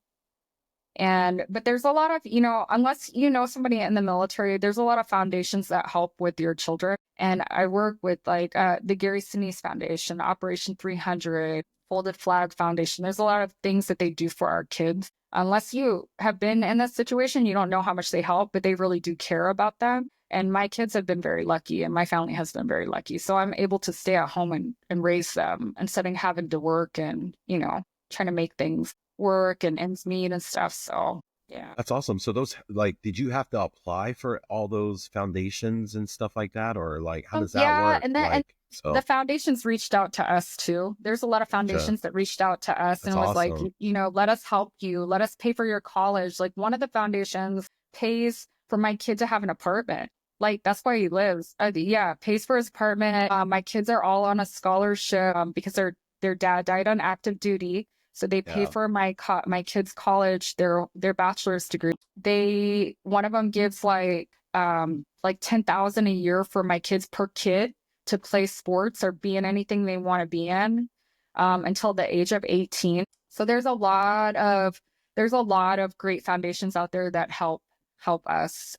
But there's a lot of, unless you know somebody in the military, there's a lot of foundations that help with your children. And I work with like the Gary Sinise Foundation, Operation 300, Folded Flag Foundation. There's a lot of things that they do for our kids. Unless you have been in this situation, you don't know how much they help, but they really do care about them. And my kids have been very lucky, and my family has been very lucky. So I'm able to stay at home and raise them instead of having to work and, trying to make things work and ends meet and stuff. So yeah, that's awesome. So those, like, did you have to apply for all those foundations and stuff like that, or like how does that work? And then the foundations reached out to us too. There's a lot of foundations that reached out to us and was like, let us help you, let us pay for your college. Like one of the foundations pays for my kid to have an apartment. Like that's why he lives. Pays for his apartment. My kids are all on a scholarship because their dad died on active duty. So they pay for my kids' college, their bachelor's degree. One of them gives like $10,000 a year for my kids per kid to play sports or be in anything they want to be in until the age of 18. So there's a lot of great foundations out there that help us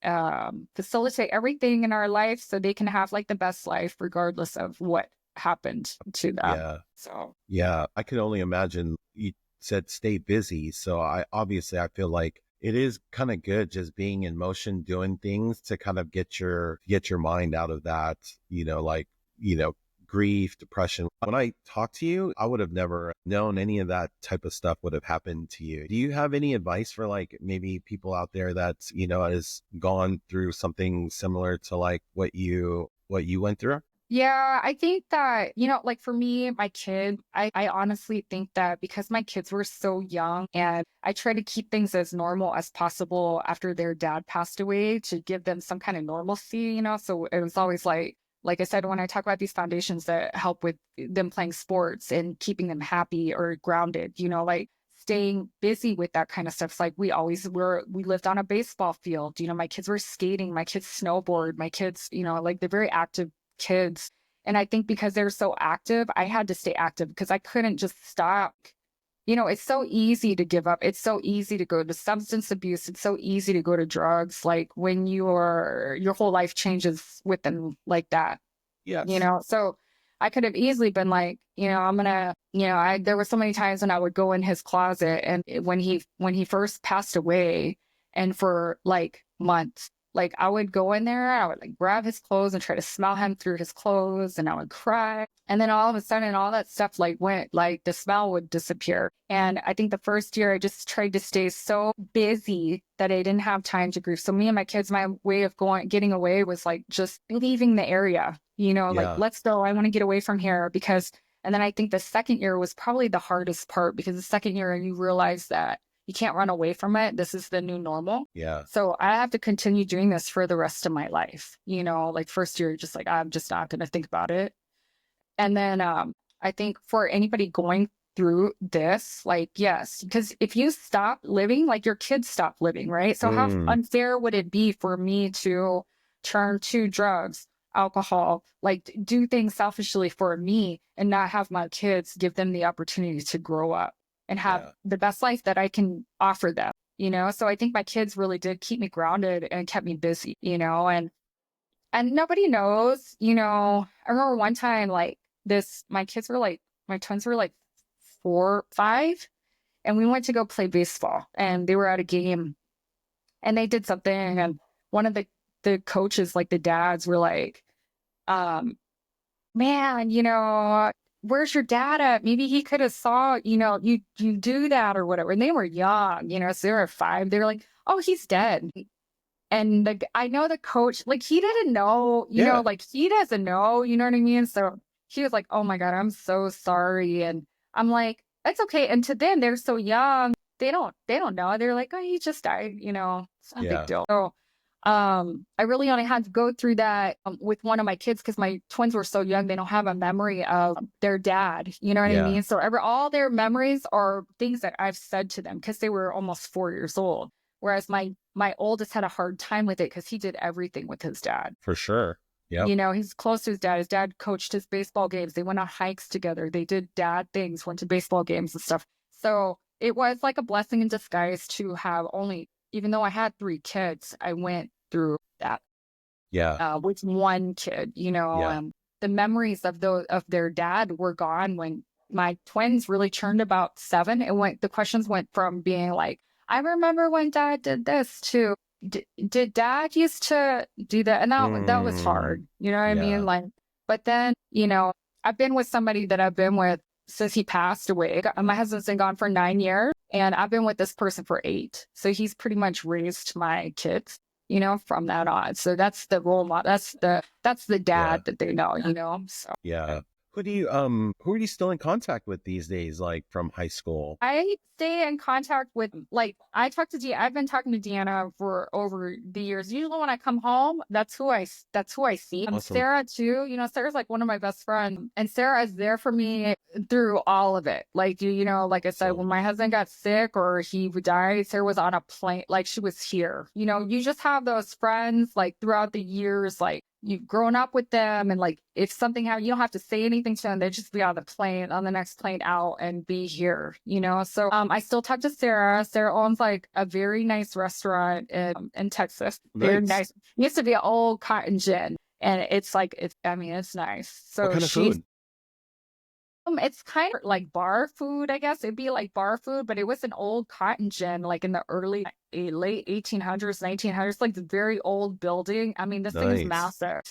facilitate everything in our life so they can have like the best life regardless of what happened to them. I can only imagine. You said stay busy, so I feel like it is kind of good just being in motion, doing things to kind of get your mind out of that, grief, depression. When I talked to you, I would have never known any of that type of stuff would have happened to you. Do you have any advice for like maybe people out there that has gone through something similar to like what you went through? Yeah, I think that, like for me, my kid, I honestly think that because my kids were so young and I try to keep things as normal as possible after their dad passed away to give them some kind of normalcy, so it was always like I said, when I talk about these foundations that help with them playing sports and keeping them happy or grounded, like staying busy with that kind of stuff. It's like we lived on a baseball field, my kids were skating, my kids snowboard, my kids, like they're very active kids. And I think because they're so active, I had to stay active because I couldn't just stop. It's so easy to give up. It's so easy to go to substance abuse. It's so easy to go to drugs. Like when your whole life changes with them like that. Yes. So I could have easily been like, I'm gonna, there were so many times when I would go in his closet and when he first passed away and for like months, like I would go in there, I would like grab his clothes and try to smell him through his clothes and I would cry. And then all of a sudden all that stuff like the smell would disappear. And I think the first year I just tried to stay so busy that I didn't have time to grieve. So me and my kids, my way of getting away was like just leaving the area, like let's go. I want to get away from here and then I think the second year was probably the hardest part because the second year you realize that you can't run away from it. This is the new normal. Yeah. So I have to continue doing this for the rest of my life. Like first year, just like, I'm just not going to think about it. And then I think for anybody going through this, like, yes, because if you stop living, like your kids stop living, right? So how unfair would it be for me to turn to drugs, alcohol, like do things selfishly for me and not have my kids, give them the opportunity to grow up and have the best life that I can offer them, So I think my kids really did keep me grounded and kept me busy, and nobody knows, I remember one time, like my twins were like 4, 5, and we went to go play baseball and they were at a game and they did something. And one of the coaches, like the dads were like, man, where's your dad at? Maybe he could have saw, you do that or whatever. And they were young, so they were 5. They were like, oh, he's dead. And I know the coach, like he didn't know, like he doesn't know, you know what I mean? So he was like, oh my God, I'm so sorry. And I'm like, it's okay. And to them, they're so young. They don't know. They're like, oh, he just died, it's not a big deal. So I really only had to go through that with one of my kids because my twins were so young. They don't have a memory of their dad. You know what I mean? So all their memories are things that I've said to them because they were almost 4 years old. Whereas my oldest had a hard time with it because he did everything with his dad. For sure. Yeah. He's close to his dad. His dad coached his baseball games. They went on hikes together. They did dad things, went to baseball games and stuff. So it was like a blessing in disguise to have even though I had 3 kids, I went through that. Yeah. With one kid, the memories of their dad were gone when my twins really turned about 7. The questions went from being like, I remember when dad did this to, did dad used to do that? And that was hard. You know what I mean? Like, but then, I've been with somebody that I've been with since he passed away. My husband's been gone for 9 years and I've been with this person for 8. So he's pretty much raised my kids, from that on. So that's the role model. That's the dad that they know, so. Yeah. Who are you still in contact with these days, like from high school? I stay in contact with, like, I've been talking to Deanna for over the years. Usually when I come home, that's who I see. Awesome. Sarah too, Sarah's like one of my best friends, and Sarah is there for me through all of it. Like, like I said, when my husband got sick or he died, Sarah was on a plane, like she was here. You just have those friends like throughout the years, like you've grown up with them, and like if something happens, you don't have to say anything to them. They just be on the next plane out and be here, So I still talk to Sarah. Sarah owns like a very nice restaurant in Texas. Very nice. It used to be an old cotton gin, and it's nice. So what kind of food? It's kind of like bar food, I guess. It'd be like bar food, but it was an old cotton gin, like in the late 1800s, 1900s, like the very old building. I mean, this thing is massive.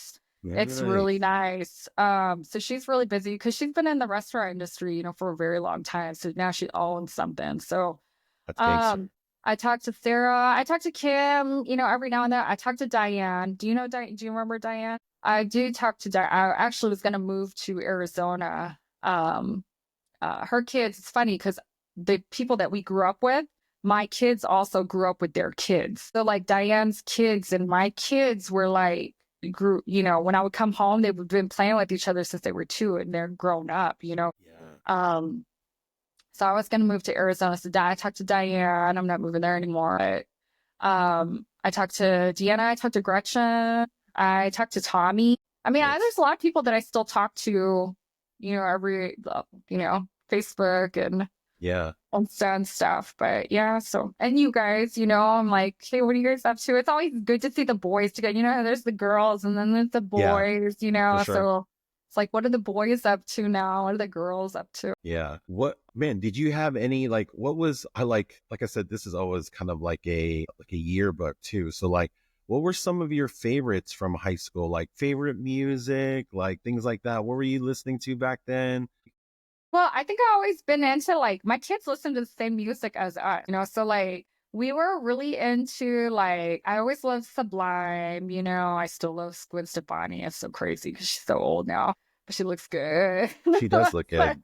It's really nice. So she's really busy because she's been in the restaurant industry, for a very long time. So now she owns something. So, I talked to Sarah. I talked to Kim, every now and then. I talked to Diane. Do you remember Diane? I do talk to Diane. I actually was going to move to Arizona. Her kids, it's funny because the people that we grew up with, my kids also grew up with their kids. So like Diane's kids and my kids were like, when I would come home, they've been playing with each other since they were 2 and they're grown up, So I was going to move to Arizona. So I talked to Diane. I'm not moving there anymore. But, I talked to Deanna. I talked to Gretchen. I talked to Tommy. I mean, there's a lot of people that I still talk to, every, Facebook and and stuff. But yeah, so, and you guys, I'm like, hey, what are you guys up to? It's always good to see the boys together. There's the girls and then there's the boys, sure. So it's like, what are the boys up to now? What are the girls up to? Yeah. Did you have any, like, what was, like I said, this is always kind of like a yearbook too. So like, what were some of your favorites from high school? Like favorite music, like things like that. What were you listening to back then? Well, I think I've always been into, like, my kids listen to the same music as us, so like we were really into, like, I always loved Sublime, I still love Gwen Stefani. It's so crazy because she's so old now, but she looks good. She does look good.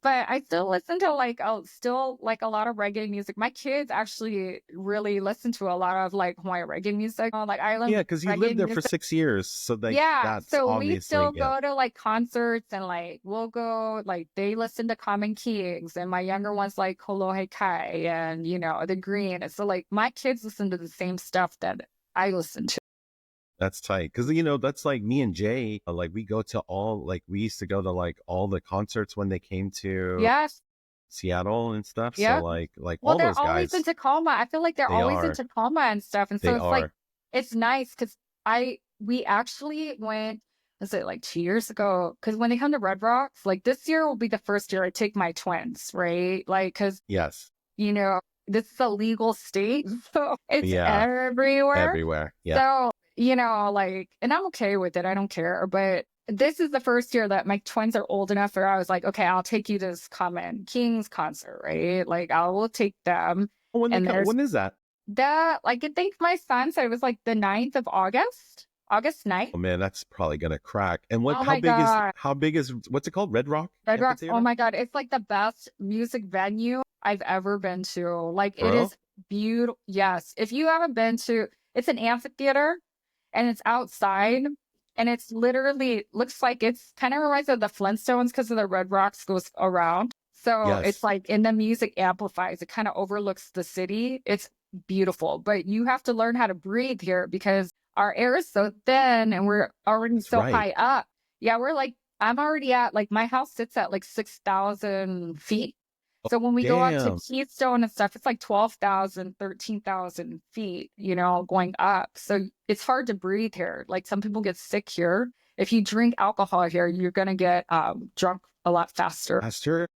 But I still listen to still like a lot of reggae music. My kids actually really listen to a lot of like Hawaiian reggae music, like Yeah, island because you reggae lived there for music. 6 years. So like Yeah, that's so we obviously, still yeah. go to like concerts and like we'll go like they listen to Common Kings and my younger ones like Kolohe Kai and the Green. And so like my kids listen to the same stuff that I listen to. That's tight. Because, that's like me and Jay, like we go to all, like we used to go to like all the concerts when they came to Yes. Seattle and stuff. So Yeah. like Well, all they're those always in guys, Tacoma. I feel like they're they always in are, Tacoma and stuff. And so they it's like, are. it's nice because we actually went, was it like 2 years ago? Because when they come to Red Rocks, like this year will be the first year I take my twins, right? Like, because, Yes. you know, this is a legal state, so it's Yeah. everywhere. Everywhere. Yeah. So, like, and I'm okay with it. I don't care. But this is the first year that my twins are old enough where I was like, okay, I'll take you to this Common Kings concert, right? Like, I will take them. Oh, when they And come, there's when is that? that, like, I think my son said it was like the 9th of August, August 9th. Oh man, that's probably gonna crack. And Oh my God. how big is, what's it called? Red Rock Red Rocks. Oh Amphitheater? my God. It's like the best music venue I've ever been to. Like, For it real? is beautiful. Yes. If you haven't been to, it's an amphitheater and it's outside and it's literally looks like it's kind of reminds me of the Flintstones because of the Red Rocks goes around. So it's Yes. like in the music amplifies, it kind of overlooks the city. It's beautiful, but you have to learn how to breathe here because our air is so thin and we're already That's so right. high up. Yeah, we're like, I'm already at like my house sits at like 6,000 feet. So when we go up to Damn. Keystone and stuff, it's like 12,000, 13,000 feet, going up. So it's hard to breathe here. Like some people get sick here. If you drink alcohol here, you're going to get drunk a lot faster. Pastor?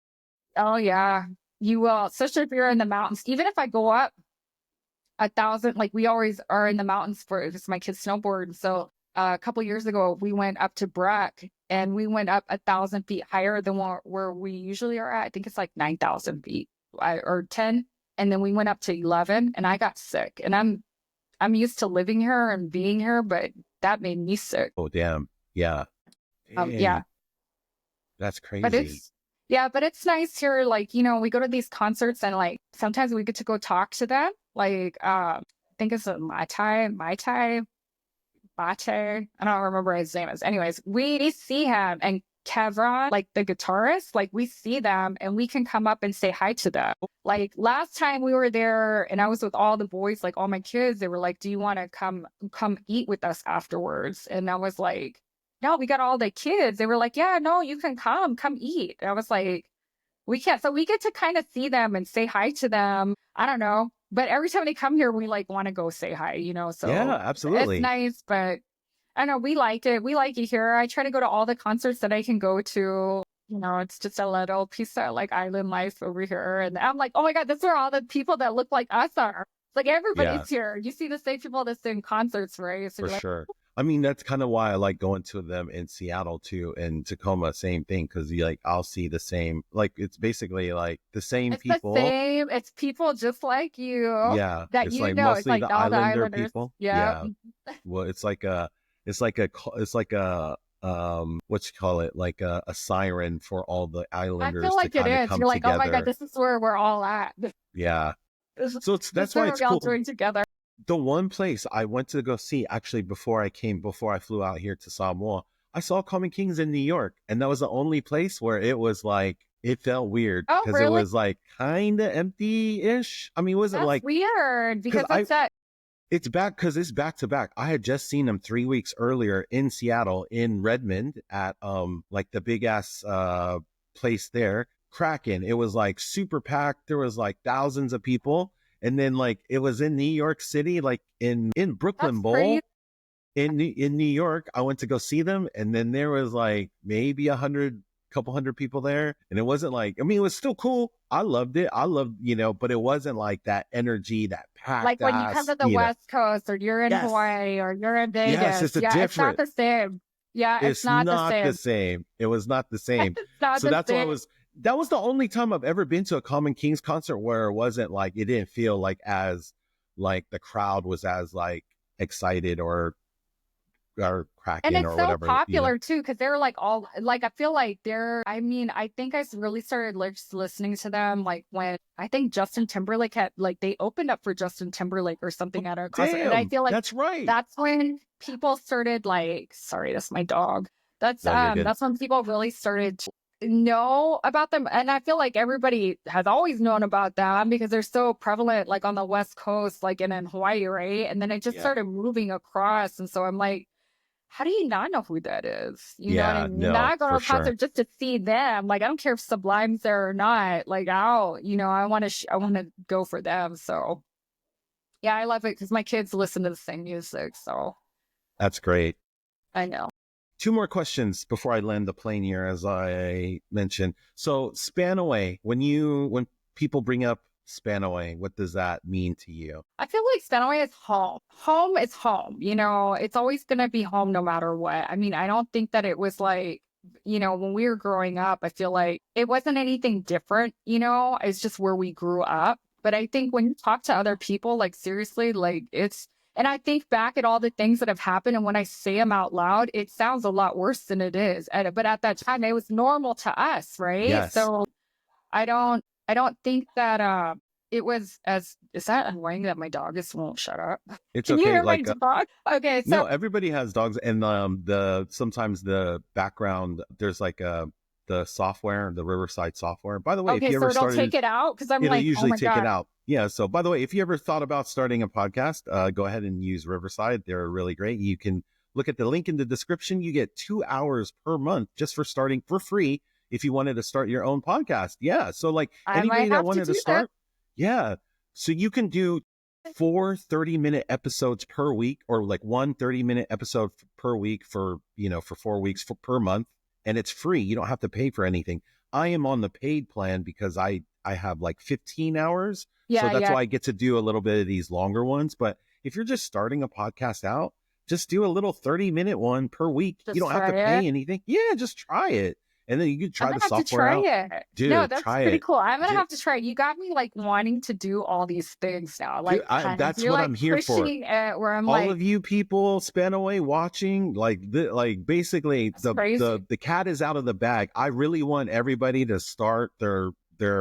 Oh, yeah, you will. Especially if you're in the mountains. Even if I go up 1,000, like we always are in the mountains for because my kids snowboard. So a couple years ago, we went up to Breck and we went up 1,000 feet higher than where we usually are at. I think it's like 9,000 feet or 10. And then we went up to 11 and I got sick and I'm used to living here and being here, but that made me sick. Oh, damn. Yeah. Yeah, Dang. That's but crazy. it's nice here. Like, we go to these concerts and like sometimes we get to go talk to them. Like, I think it's a Mai Tai. Bate. I don't remember his name is. Anyways, we see him and Kevron, like the guitarist, like we see them and we can come up and say hi to them. Like last time we were there and I was with all the boys, like all my kids, they were like, do you want to come eat with us afterwards? And I was like, no, we got all the kids. They were like, yeah, no, you can come eat. And I was like, we can't. So we get to kind of see them and say hi to them. I don't know. But every time they come here, we like want to go say hi, Yeah, so it's absolutely. nice, but I know we like it. We like it here. I try to go to all the concerts that I can go to. It's just a little piece of like island life over here. And I'm like, oh my God, that's where all the people that look like us are. It's like Yeah, everybody's here. You see the same people that sing concerts, right? So for you're like, sure. I mean, that's kind of why I like going to them in Seattle too, and Tacoma, same thing. Because you like, I'll see the same, like it's basically like the same it's the people. same. It's people just like you Yeah, that it's like It's mostly like the all the Islander islanders. people. Yeah. Yeah. Well, it's like a what you call it, like a siren for all the I feel Islanders to like it kind of is. come You're like, oh my God, together. this is where we're all at. Yeah. This So is that's why where it's we're all cool. doing together. The one place I went to go see actually before I flew out here to Samoa, I saw Common Kings in New York, and that was the only place where it was like it felt weird Oh, because it really? was like kind of empty-ish. I mean, it wasn't That's like weird because because that's that. it's back to back. I had just seen them 3 weeks earlier in Seattle in Redmond at like the big ass place there, Kraken. It was like super packed. There was like thousands of people. And then like it was in New York City, like in Brooklyn That's crazy. Bowl in New York. I went to go see them, and then there was like maybe couple hundred people there, and it wasn't like, I mean, it was still cool. I loved it. I loved, but it wasn't like that energy, that Like packed when you come ass, to the West Coast or you're in Yes, Hawaii or you're in yes, Vegas. it's a Yeah, it's not different. the same. Yeah, it's It's not the not the same. same. It was not the same. It's not So the that's why I same. was. That was the only time I've ever been to a Common Kings concert where it wasn't like it didn't feel like as like the crowd was as like excited or or And Kraken it's or so whatever, you know. popular too, because they're like all like I feel like I mean, I think I really started listening to them like when I think Justin Timberlake had like they opened up for Justin Timberlake or something at a concert. And I Damn, feel like that's right. that's when people started like sorry, that's my dog. No, you're good. That's when people really started to know about them. And I feel like everybody has always known about them because they're so prevalent like on the West Coast, like in Hawaii, right? And then it just Yeah. started moving across. And so I'm like, how do you not know who that is? You know what I Yeah, mean? no, Not go to for a concert sure. just to see them. Like I don't care if Sublime's there or not. Like I want to I want to go for them. So yeah, I love it because my kids listen to the same music. So That's great. I know. Two more questions before I land the plane here, as I mentioned. So Spanaway, when people bring up Spanaway, what does that mean to you? I feel like Stanaway is home. Home is home. You know, it's always gonna be home no matter what. I mean, I don't think that it was like, you know, when we were growing up, I feel like it wasn't anything different, you know, it's just where we grew up. But I think when you talk to other people, like seriously, like and I think back at all the things that have happened, and when I say them out loud, it sounds a lot worse than it is. But at that time, it was normal to us, right? Yes, So I don't think that it was as is that annoying that my dog is won't shut up. it's Can you okay. hear my Like dog? Okay, so no, everybody has dogs, and the sometimes the background there's like the software, the Riverside software. By the way, if okay, you so ever it'll started, take it out because I'm it'll like, oh usually my take it God. out. Yeah. So by the way, if you ever thought about starting a podcast, go ahead and use Riverside. They're really great. You can look at the link in the description. You get 2 hours per month just for starting for free if you wanted to start your own podcast. Yeah. So like I anybody might that have to wanted to do that. start, yeah. So you can do 4 30-minute episodes per week, or like 1 30-minute episode per week for, for 4 weeks per month. And it's free. You don't have to pay for anything. I am on the paid plan because I have like 15 hours. So Yeah, that's yeah. why I get to do a little bit of these longer ones. But if you're just starting a podcast out, just do a little 30-minute one per week. You Just don't have to try it. pay anything. Yeah, just try it. And then you can I'm try gonna the have to software try out. it. No, Dude, that's try pretty it. cool. I'm gonna Dude, have to try it. You got me like wanting to do all these things now. dude, Like kind of, that's you're what like I'm here for. pushing it where I'm All like, of you people span away watching, like basically that's the crazy. the cat is out of the bag. I really want everybody to start their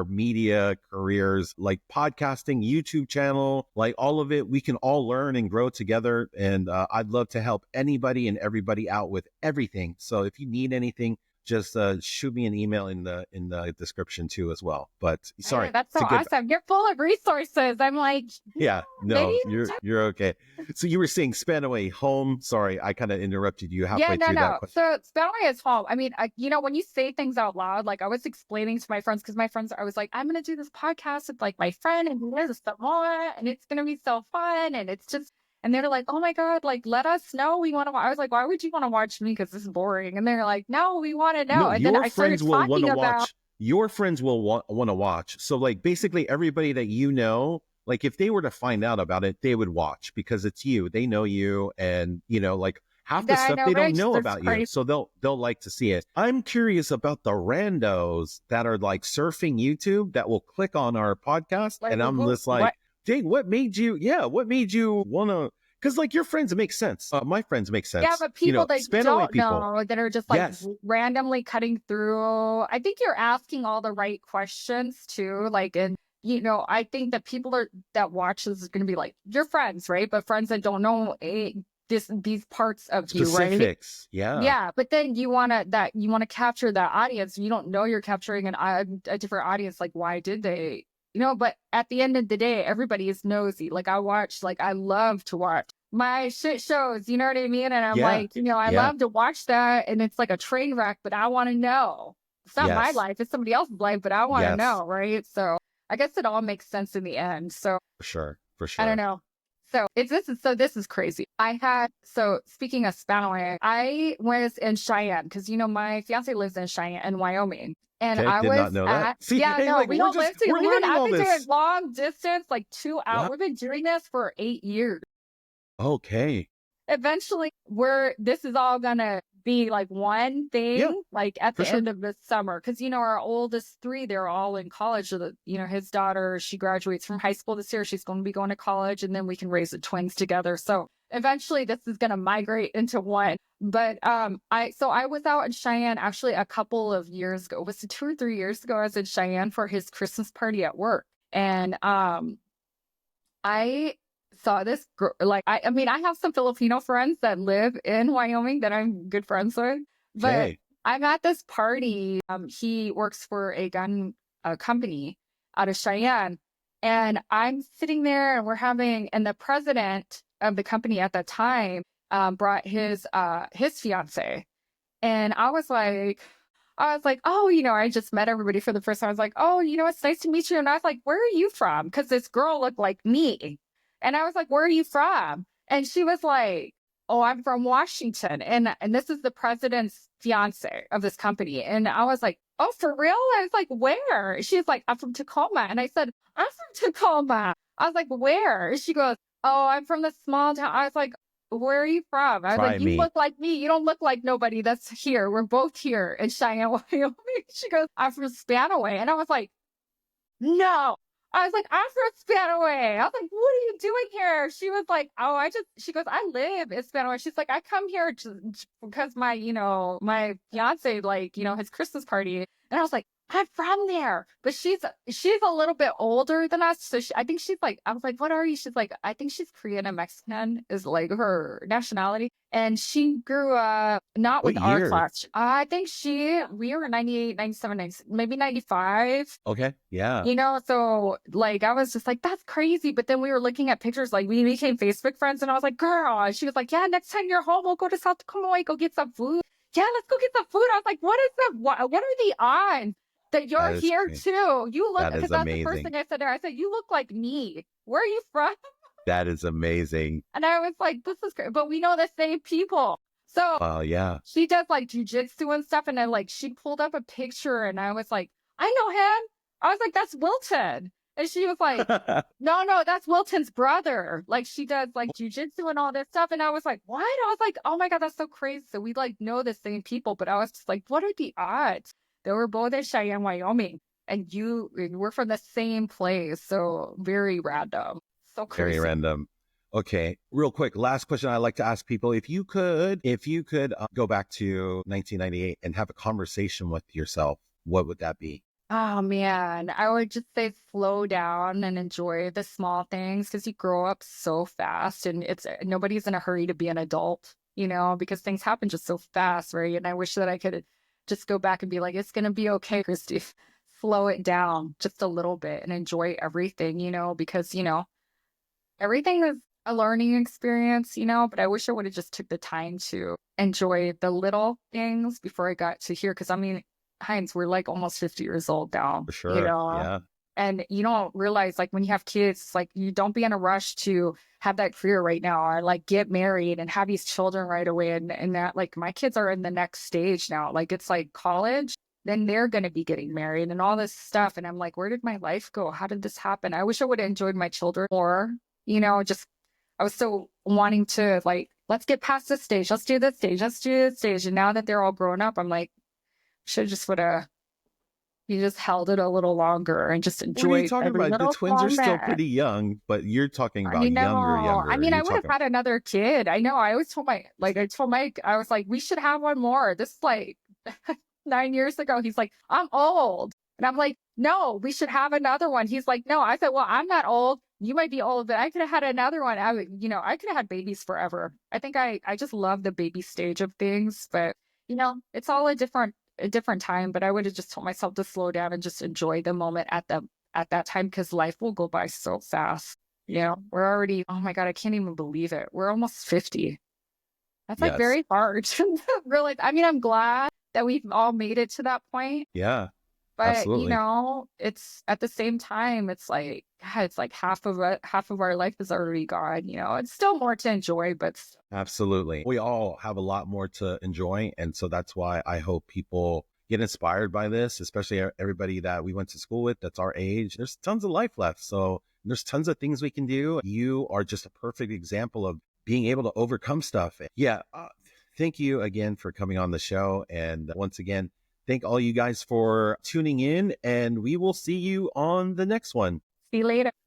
media careers, like podcasting, YouTube channel, like all of it. We can all learn and grow together, and I'd love to help anybody and everybody out with everything. So if you need anything, just shoot me an email in the description too as well. But Hey, sorry, that's it's so a good. awesome. You're full of resources. I'm like, Yeah, maybe. no, you're okay. So you were saying Spanaway home. Sorry, I kind of interrupted you Yeah, halfway no, through that no. question. So Spellway is home. I mean, you know, when you say things out loud, like I was explaining to my friends, because my friends, I was like, I'm gonna do this podcast with like my friend and he lives Samoa, and it's gonna be so fun, and it's just, and they're like, oh my God, like let us know we want to. I was like, why would you want to watch me? Because this is boring. And they're like, no, we want to No, know. And then your I started friends will want talking to about, watch. Your friends will want to watch. So like basically everybody that you know, like if they were to find out about it, they would watch because it's you. They know you, and like half the that I stuff know, they don't right? know That's about you. crazy. So they'll like to see it. I'm curious about the randos that are like surfing YouTube that will click on our podcast, Like, and I'm who, just like, what? Jake, what made you? Yeah, what made you wanna? Because like your friends make sense. My friends make Yeah, sense. but people that Span away don't people. know that are just like Yes. randomly cutting through. I think you're asking all the right questions too. Like, and you know, I think that people are that watch this is going to be like your friends, right? But friends that don't know these parts of you, right? Specifics. Yeah. Yeah, but then you want to capture that audience. You don't know you're capturing a different audience. Like, why did they? You know, but at the end of the day, everybody is nosy. Like I love to watch my shit shows, you know what I mean? And I'm Yeah. like, you know, I Yeah. love to watch that. And it's like a train wreck, but I want to know. It's not my Yes. life, it's somebody else's life, but I want to Yes. know, right? So I guess it all makes sense in the end. So For sure. For I don't sure. know. So this is crazy. So speaking of Spanaway, I was in Cheyenne because you know my fiance lives in Cheyenne in Wyoming. And Okay. I Did not was know that. at See, yeah, hey, no, like we don't live together. we're learning I've all been doing this. long distance, like 2 hours. Wow. We've been doing this for 8 years. Okay. Eventually this is all gonna be like one Yeah, thing like at for the sure. end of the summer because you know our oldest three they're all in college so that you know his daughter she graduates from high school this year she's going to be going to college and then we can raise the twins together so eventually this is going to migrate into one. But I was out in Cheyenne actually a couple of years ago. Was it 2 or 3 years ago? I was in Cheyenne for his Christmas party at work. And I saw this girl, like, I mean, I have some Filipino friends that live in Wyoming that I'm good friends with, but Okay. I'm at this party. He works for a gun company out of Cheyenne, and I'm sitting there and we're having, and the president of the company at that time brought his fiance. And I was like, oh, I just met everybody for the first time. I was like, oh, it's nice to meet you. And I was like, where are you from? Because this girl looked like me. And I was like, where are you from? And she was like, oh, I'm from Washington. And this is the president's fiance of this company. And I was like, oh, for real? I was like, where? She's like, I'm from Tacoma. And I said, I'm from Tacoma. I was like, where? She goes, oh, I'm from the small town. I was like, where are you from? I was Try like, you me. look like me. You don't look like nobody that's here. We're both here in Cheyenne, Wyoming. She goes, I'm from Spanaway. And I was like, no. I was like, I'm from Spanaway. I was like, what are you doing here? She was like, oh, she goes, I live in Spanaway. She's like, I come here because my fiance, like, his Christmas party. And I was like, I'm from there. But she's a little bit older than us. So I think she's like, I was like, what are you? She's like, I think she's Korean and Mexican is like her nationality. And she grew up not What with our year? class. I think we were 98, 97, 96, maybe 95. Okay. Yeah. So like I was just like, that's crazy. But then we were looking at pictures, like we became Facebook friends, and I was like, girl, and she was like, yeah, next time you're home, we'll go to South Dakota, go get some food. Yeah, let's go get some food. I was like, what are the odds that you're That is here crazy. too? You look, That because is that's the first amazing. thing I said to her. I said, you look like me. Where are you from? That is amazing. And I was like, this is great. But we know the same people. So Yeah. she does like jujitsu and stuff. And then like she pulled up a picture and I was like, I know him. I was like, that's Wilton. And she was like, no, that's Wilton's brother. Like she does like jujitsu and all this stuff. And I was like, what? I was like, oh my God, that's so crazy. So we like know the same people, but I was just like, what are the odds that we're both in Cheyenne, Wyoming, and we're from the same place? So very random. So Very crazy. random. Okay, real quick, last question I like to ask people: if you could go back to 1998 and have a conversation with yourself, what would that be? Oh man, I would just say slow down and enjoy the small things because you grow up so fast and nobody's in a hurry to be an adult, because things happen just so fast, right? And I wish that I could just go back and be like, it's gonna be okay, Christy. Slow it down just a little bit and enjoy everything, because everything is a learning experience, but I wish I would have just took the time to enjoy the little things before I got to here. Cause I mean, Heinz, we're like almost 50 years old now, For sure. Yeah. and you don't realize like when you have kids, it's like you don't be in a rush to have that career right now or like get married and have these children right away. And that like my kids are in the next stage now, like it's like college, then they're going to be getting married and all this stuff. And I'm like, where did my life go? How did this happen? I wish I would have enjoyed my children more, just I was so wanting to like, let's get past this stage. Let's do this stage. Let's do this stage. And now that they're all grown up, I'm like, should just would have you just held it a little longer and just What are you enjoyed talking every about? The little twins are still moment. pretty young, but you're talking I about younger, know. I younger. mean, I You're would have talking, had another kid. I know. I always told I told Mike, I was like, we should have one more. This is like 9 years ago. He's like, I'm old. And I'm like, no, we should have another one. He's like, no. I said, well, I'm not old. You might be old, but I could have had another one. I could have had babies forever. I think I just love the baby stage of things, but it's all a different time. But I would have just told myself to slow down and just enjoy the moment at that time because life will go by so fast. We're already, oh my God, I can't even believe it. We're almost 50. That's like yes. very hard to realize. I mean, I'm glad that we've all made it to that point. Yeah, But absolutely. it's at the same time, it's like God, it's like half of our life is already gone. It's still more to enjoy, but Absolutely. We all have a lot more to enjoy. And so that's why I hope people get inspired by this, especially everybody that we went to school with that's our age. There's tons of life left. So there's tons of things we can do. You are just a perfect example of being able to overcome stuff. Yeah. Thank you again for coming on the show. And once again, thank all you guys for tuning in. And we will see you on the next one. see you later.